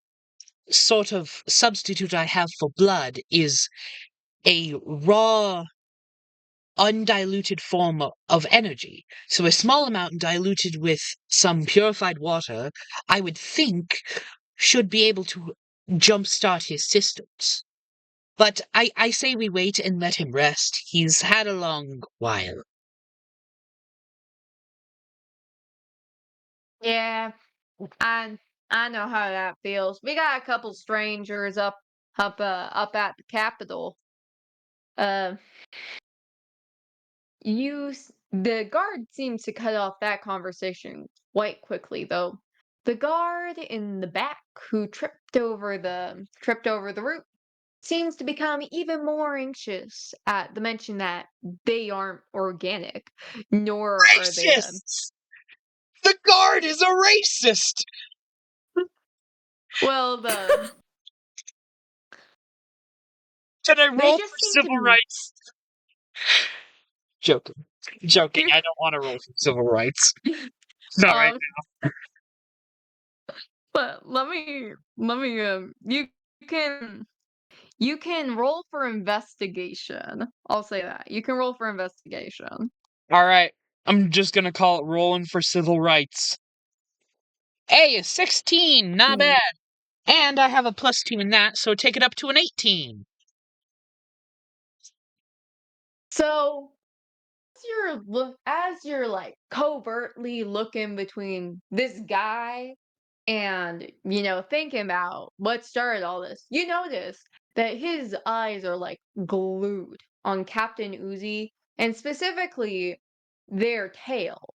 sort of substitute I have for blood is a raw, undiluted form of energy. So a small amount diluted with some purified water, I would think, should be able to jumpstart his systems. But I say we wait and let him rest. He's had a long while. Yeah, I I know how that feels. We got a couple strangers up at the Capitol. Uh, the guard seems to cut off that conversation quite quickly, though. The guard in the back who tripped over the root seems to become even more anxious at the mention that they aren't organic, nor are they Racists! The guard is a racist! well, Can I they roll for just seem to civil be rights? Joking. Joking. I don't want to roll for civil rights. Not right um but you you can roll for investigation. I'll say that. You can roll for investigation. now. Alright. I'm just gonna call it rolling for civil rights. Hey, a 16! Not Mm. bad. And I have a +2 in that, so take it up to an 18. So as you're like covertly looking between this guy and thinking about what started all this, you notice that his eyes are like glued on Captain Uzi, and specifically their tail.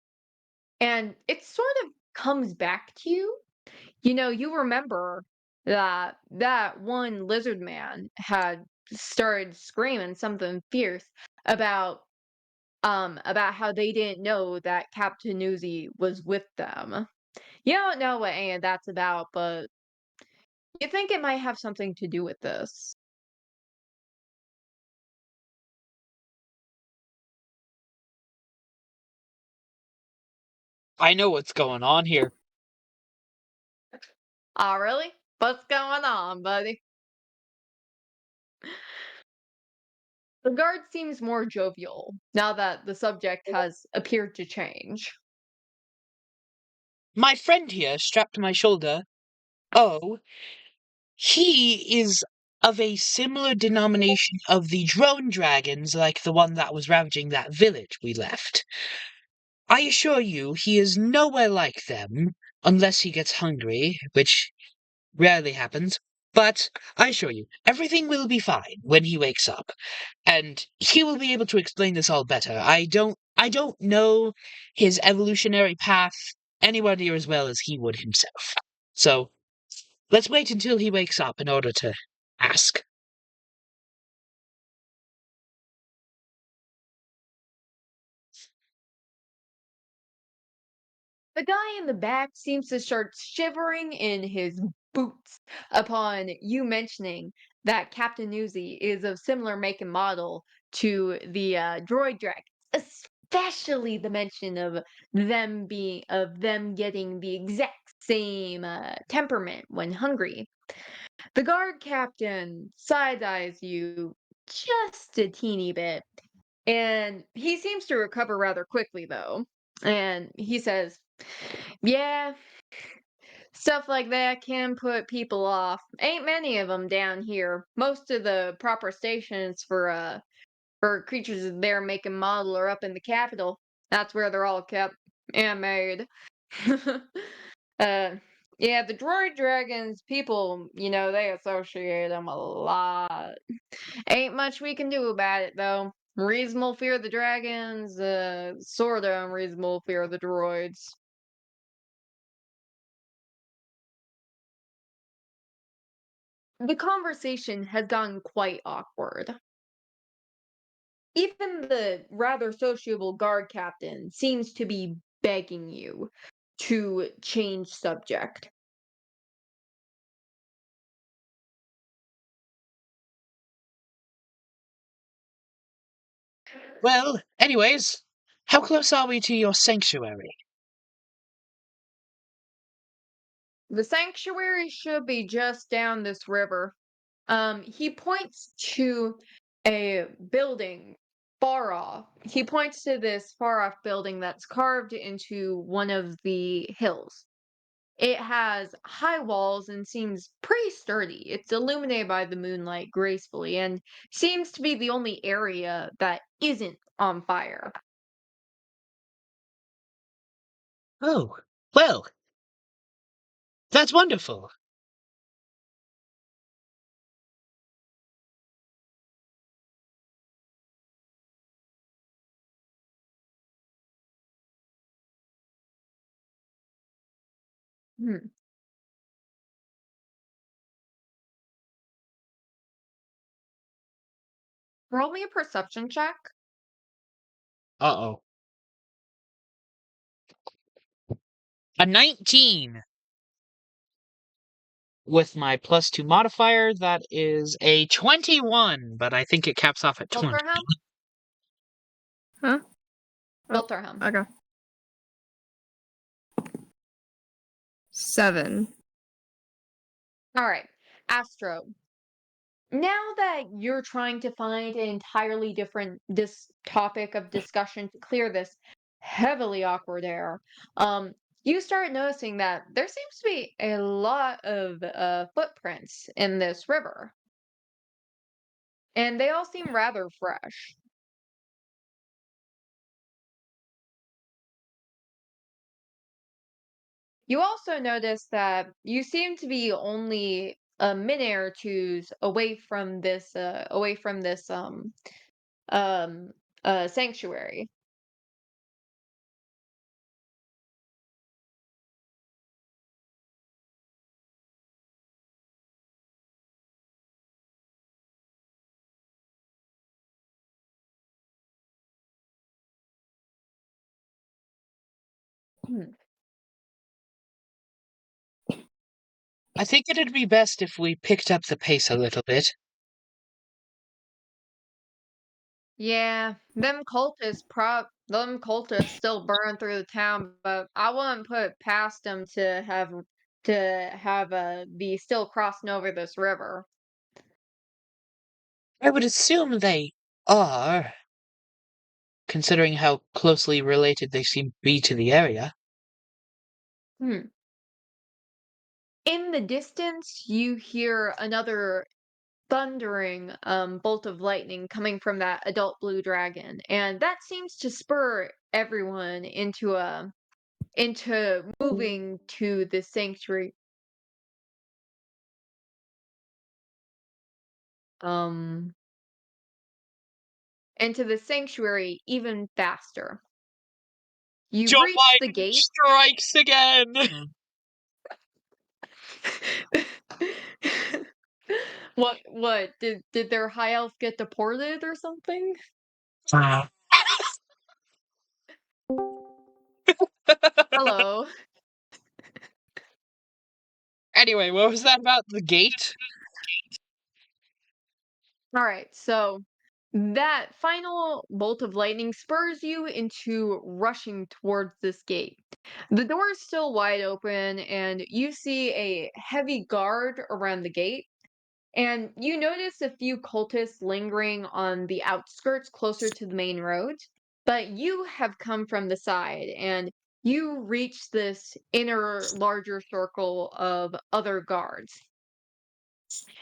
And it sort of comes back to you. You remember that that one lizard man had started screaming something fierce about about how they didn't know that Captain Uzi was with them. You don't know what any of that's about, but you think it might have something to do with this. I know what's going on here. Oh, really? What's going on, buddy? The guard seems more jovial now that the subject has appeared to change. My friend here, strapped to my shoulder, oh, he is of a similar denomination of the drone dragons like the one that was ravaging that village we left. I assure you, he is nowhere like them, unless he gets hungry, which rarely happens. But I assure you, everything will be fine when he wakes up, and he will be able to explain this all better. I don't know his evolutionary path anywhere near as well as he would himself. So let's wait until he wakes up in order to ask. The guy in the back seems to start shivering in his boots upon you mentioning that Captain Newsy is of similar make and model to the droid dragons, especially the mention of them getting the exact same temperament when hungry. The guard captain side eyes you just a teeny bit, and he seems to recover rather quickly though. And he says, yeah, stuff like that can put people off. Ain't many of them down here. Most of the proper stations for creatures of their make and model are up in the capital. That's where they're all kept and made. uh, yeah, the droid dragons, people, they associate them a lot. Ain't much we can do about it though. Reasonable fear of the dragons, sorta unreasonable fear of the droids. The conversation has gotten quite awkward. Even the rather sociable guard captain seems to be begging you to change subject. Well, anyways, how close are we to your sanctuary? The sanctuary should be just down this river. He points to a building far off. He points to this far off building that's carved into one of the hills. It has high walls and seems pretty sturdy. It's illuminated by the moonlight gracefully and seems to be the only area that isn't on fire. Oh, well, that's wonderful. Hmm. Roll me a perception check. Uh-oh. A 19 with my +2 modifier. That is a 21, but I think it caps off at 20. Wilterham? Huh? Oh, Wilterham. okay. 7. All right. Astro. Now that you're trying to find an entirely different topic of discussion to clear this heavily awkward air, you start noticing that there seems to be a lot of footprints in this river, and they all seem rather fresh. You also notice that you seem to be only a minute or two's away from this um sanctuary. Hmm. I think it'd be best if we picked up the pace a little bit. Yeah, them cultists still burn through the town, but I wouldn't put it past them to have be still crossing over this river. I would assume they are, considering how closely related they seem to be to the area. Hmm. In the distance, you hear another thundering bolt of lightning coming from that adult blue dragon, and that seems to spur everyone into moving to the sanctuary um into the sanctuary even faster. You Joe reach the Biden gate. strikes again! What did their high elf get deported or something? Ah. Hello. Anyway, what was that about the gate? All right, so that final bolt of lightning spurs you into rushing towards this gate. The door is still wide open, and you see a heavy guard around the gate. And you notice a few cultists lingering on the outskirts closer to the main road, but you have come from the side and you reach this inner, larger circle of other guards.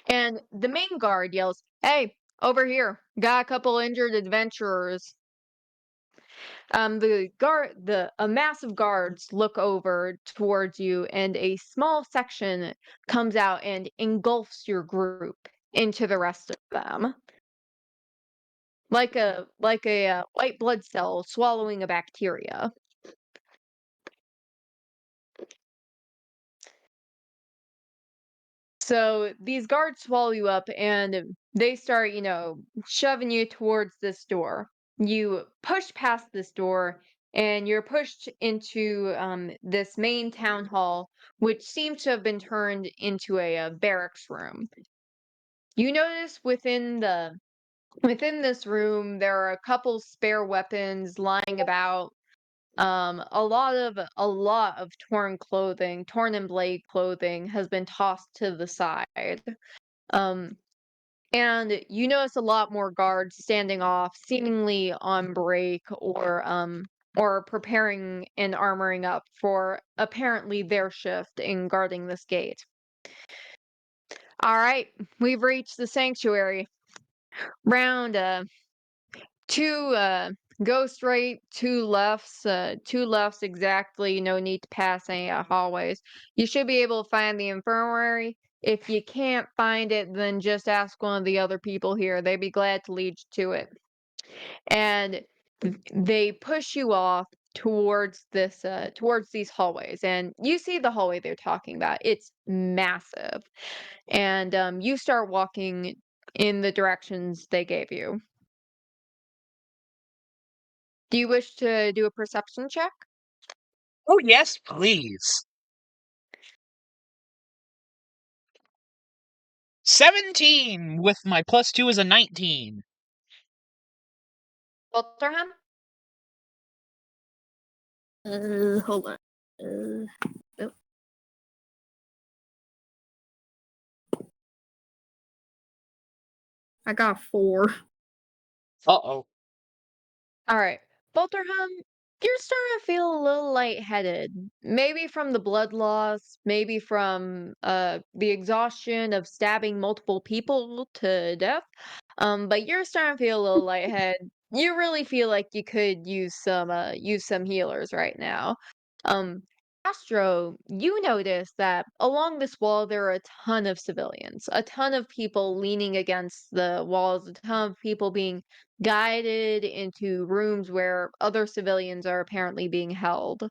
And the main guard yells, "Hey, over here, got a couple injured adventurers." A mass of guards look over towards you, and a small section comes out and engulfs your group into the rest of them, like a white blood cell swallowing a bacteria. So these guards swallow you up, and they start, shoving you towards this door. You push past this door, and you're pushed into this main town hall, which seems to have been turned into a barracks room. You notice within this room there are a couple spare weapons lying about. A lot of torn and blade clothing has been tossed to the side. Um, and you notice a lot more guards standing off, seemingly on break or preparing and armoring up for apparently their shift in guarding this gate. All right, we've reached the sanctuary. Round two go straight, two lefts exactly, no need to pass any hallways. You should be able to find the infirmary. If you can't find it, then just ask one of the other people here. They'd be glad to lead you to it. And they push you off towards these hallways, and you see the hallway they're talking about. It's massive, and you start walking in the directions they gave you. Do you wish to do a perception check? Oh, yes, please. 17 with my +2 is a 19. Walterham? Hold on. Nope. I got 4. Uh-oh. All right. Bolterham, you're starting to feel a little lightheaded. Maybe from the blood loss, maybe from the exhaustion of stabbing multiple people to death. But you're starting to feel a little lightheaded. You really feel like you could use some healers right now. Um Astro, you notice that along this wall there are a ton of civilians, a ton of people leaning against the walls, a ton of people being guided into rooms where other civilians are apparently being held.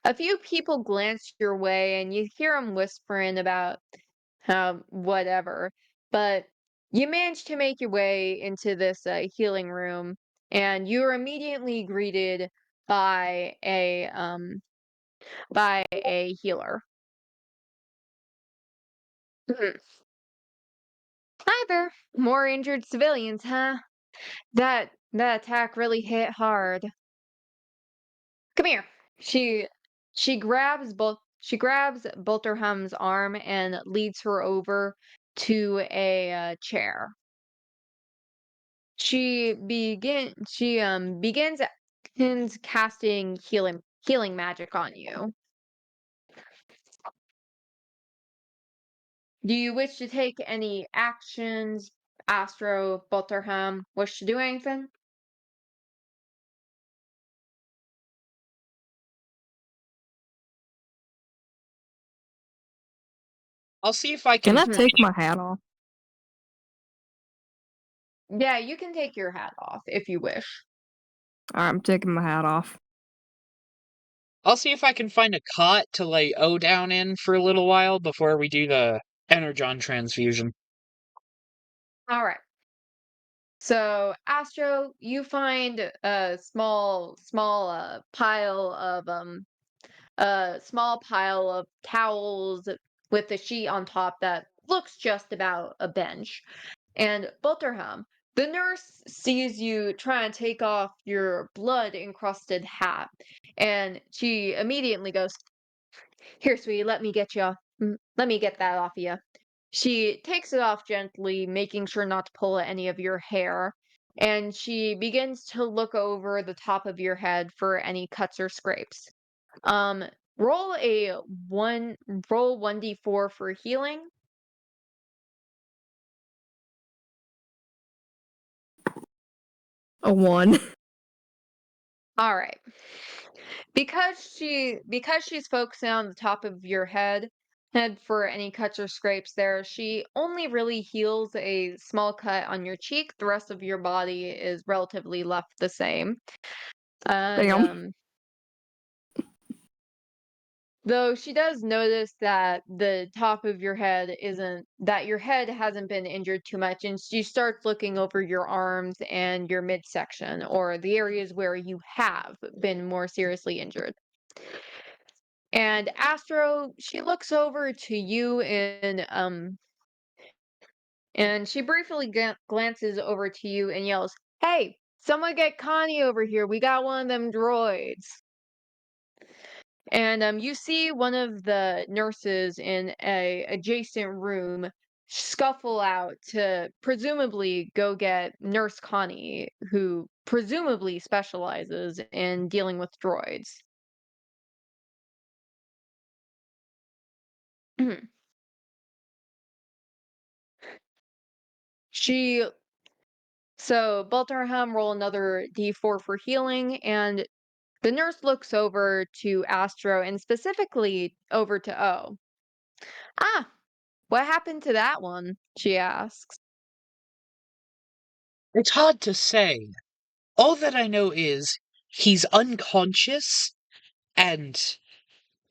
A few people glance your way and you hear them whispering about whatever, but you manage to make your way into this healing room, and you're immediately greeted by by a healer. Mhm. Hi there. More injured civilians, huh? That attack really hit hard. Come here. She she grabs Bolterham's arm and leads her over to a chair. Begins casting healing magic on you. Do you wish to take any actions? Astro, Bolterham, wish to do anything? I'll see if I Can can. I Hmm. take my hat off? Yeah, you can take your hat off if you wish. Alright, I'm taking my hat off. I'll see if I can find a cot to lay O down in for a little while before we do the energon transfusion. All right. So, Astro, you find a small pile of towels with a sheet on top that looks just about a bench. And Butterham, the nurse sees you try and take off your blood encrusted hat, and she immediately goes, "Here, sweetie, let me get that off you." She takes it off gently, making sure not to pull at any of your hair, and she begins to look over the top of your head for any cuts or scrapes. Um, roll a one roll 1d4 for healing. A 1. All right. Because she's focusing on the top of your head for any cuts or scrapes there, she only really heals a small cut on your cheek. The rest of your body is relatively left the same. And Damn. though she does notice that the top of your head isn't that your head hasn't been injured too much, and she starts looking over your arms and your midsection, or the areas where you have been more seriously injured. And Astro, she looks over to you and she briefly glances over to you and yells, "Hey, someone get Connie over here. We got one of them droids." And you see one of the nurses in a adjacent room scuffle out to presumably go get Nurse Connie, who presumably specializes in dealing with droids. She So Baltarham roll another d4 for healing, and the nurse looks over to Astro and specifically over to O. "Ah, what happened to that one?" she asks. It's hard to say. All that I know is he's unconscious, and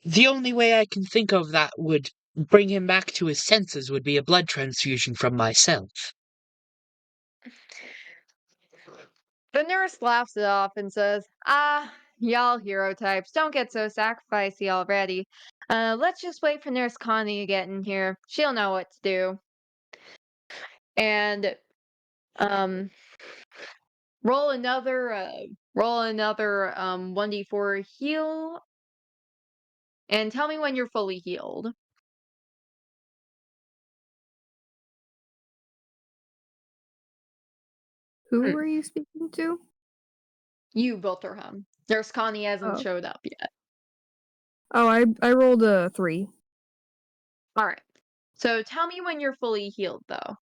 the only way I can think of that would bring him back to his senses would be a blood transfusion from myself. The nurse laughs it off and says, "Ah, y'all hero types, don't get so sacrificey already. Let's just wait for Nurse Connie to get in here. She'll know what to do." And um roll another 1d4 heal and tell me when you're fully healed. Who Hmm. were you speaking to? You, Wilterham. Nurse Connie hasn't Oh. showed up yet. Oh, I rolled a 3. All right. So tell me when you're fully healed, though.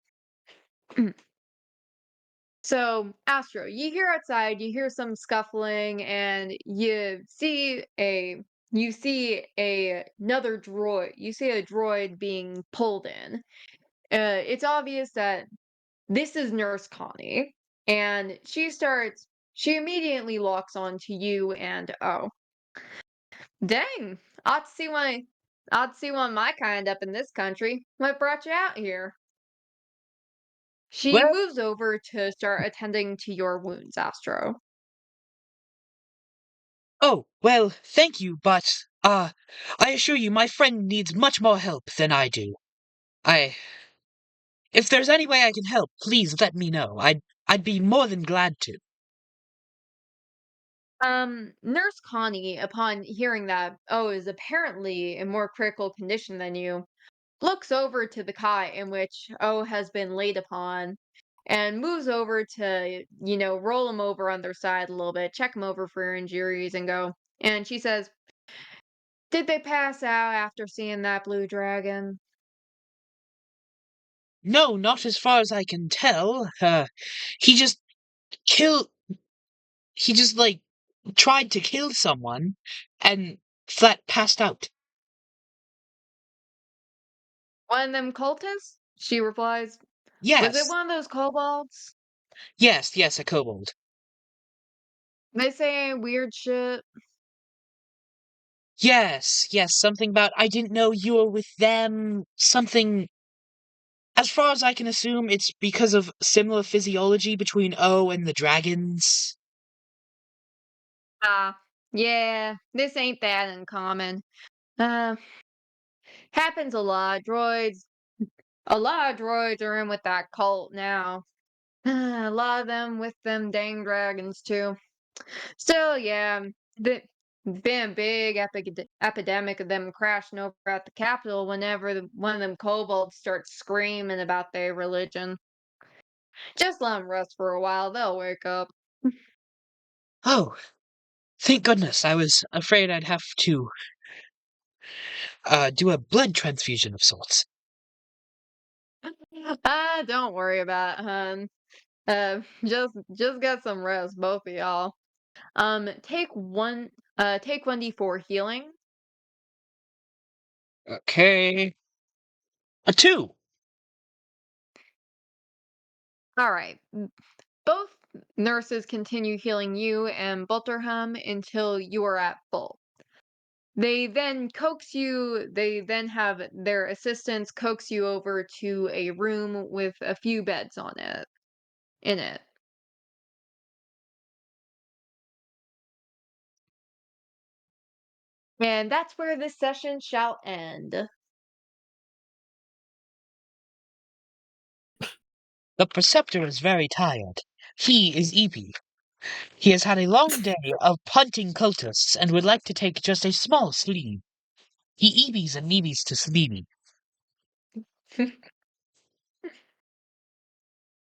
So, Astro, you hear outside, you hear some scuffling, and you see another droid. You see a droid being pulled in. It's obvious that this is Nurse Connie, and she immediately locks on to you and oh. Dang, ought to see one of my kind up in this country. What brought you out here? She Well, moves over to start attending to your wounds, Astro. Oh, well, thank you, but, I assure you my friend needs much more help than I do. I If there's any way I can help, please let me know. I'd be more than glad to. Nurse Connie, upon hearing that O is apparently in more critical condition than you, looks over to the cot in which O has been laid upon and moves over to, roll him over on their side a little bit, check him over for injuries and go. And she says, "Did they pass out after seeing that blue dragon?" No, not as far as I can tell. He just killed. He just, like, tried to kill someone and flat passed out. One of them cultists? She replies, "Was it Yes, one of those kobolds? yes, a kobold. They say weird shit." Yes, something about I didn't know you were with them. Something. As far as I can assume, it's because of similar physiology between O and the dragons. Ah, yeah, this ain't that uncommon. Uh, Happens a lot. A lot of droids are in with that cult now. A lot of them with them dang dragons too. Still, yeah, the been a big epidemic of them crashing over at the Capitol whenever one of them kobolds starts screaming about their religion. Just let them rest for a while; they'll wake up. Oh, thank goodness. I was afraid I'd have to, do a blood transfusion of sorts. Don't worry about it, hun. Just get some rest, both of y'all. Take 1d4 healing. Okay. A 2. All right. Both nurses continue healing you and Butterham until you are at full. They then have their assistants coax you over to a room with a few beds in it. And that's where this session shall end. The preceptor is very tired. He is Eepy. He has had a long day of punting cultists and would like to take just a small sleep. He eebies and meebies to sleepy.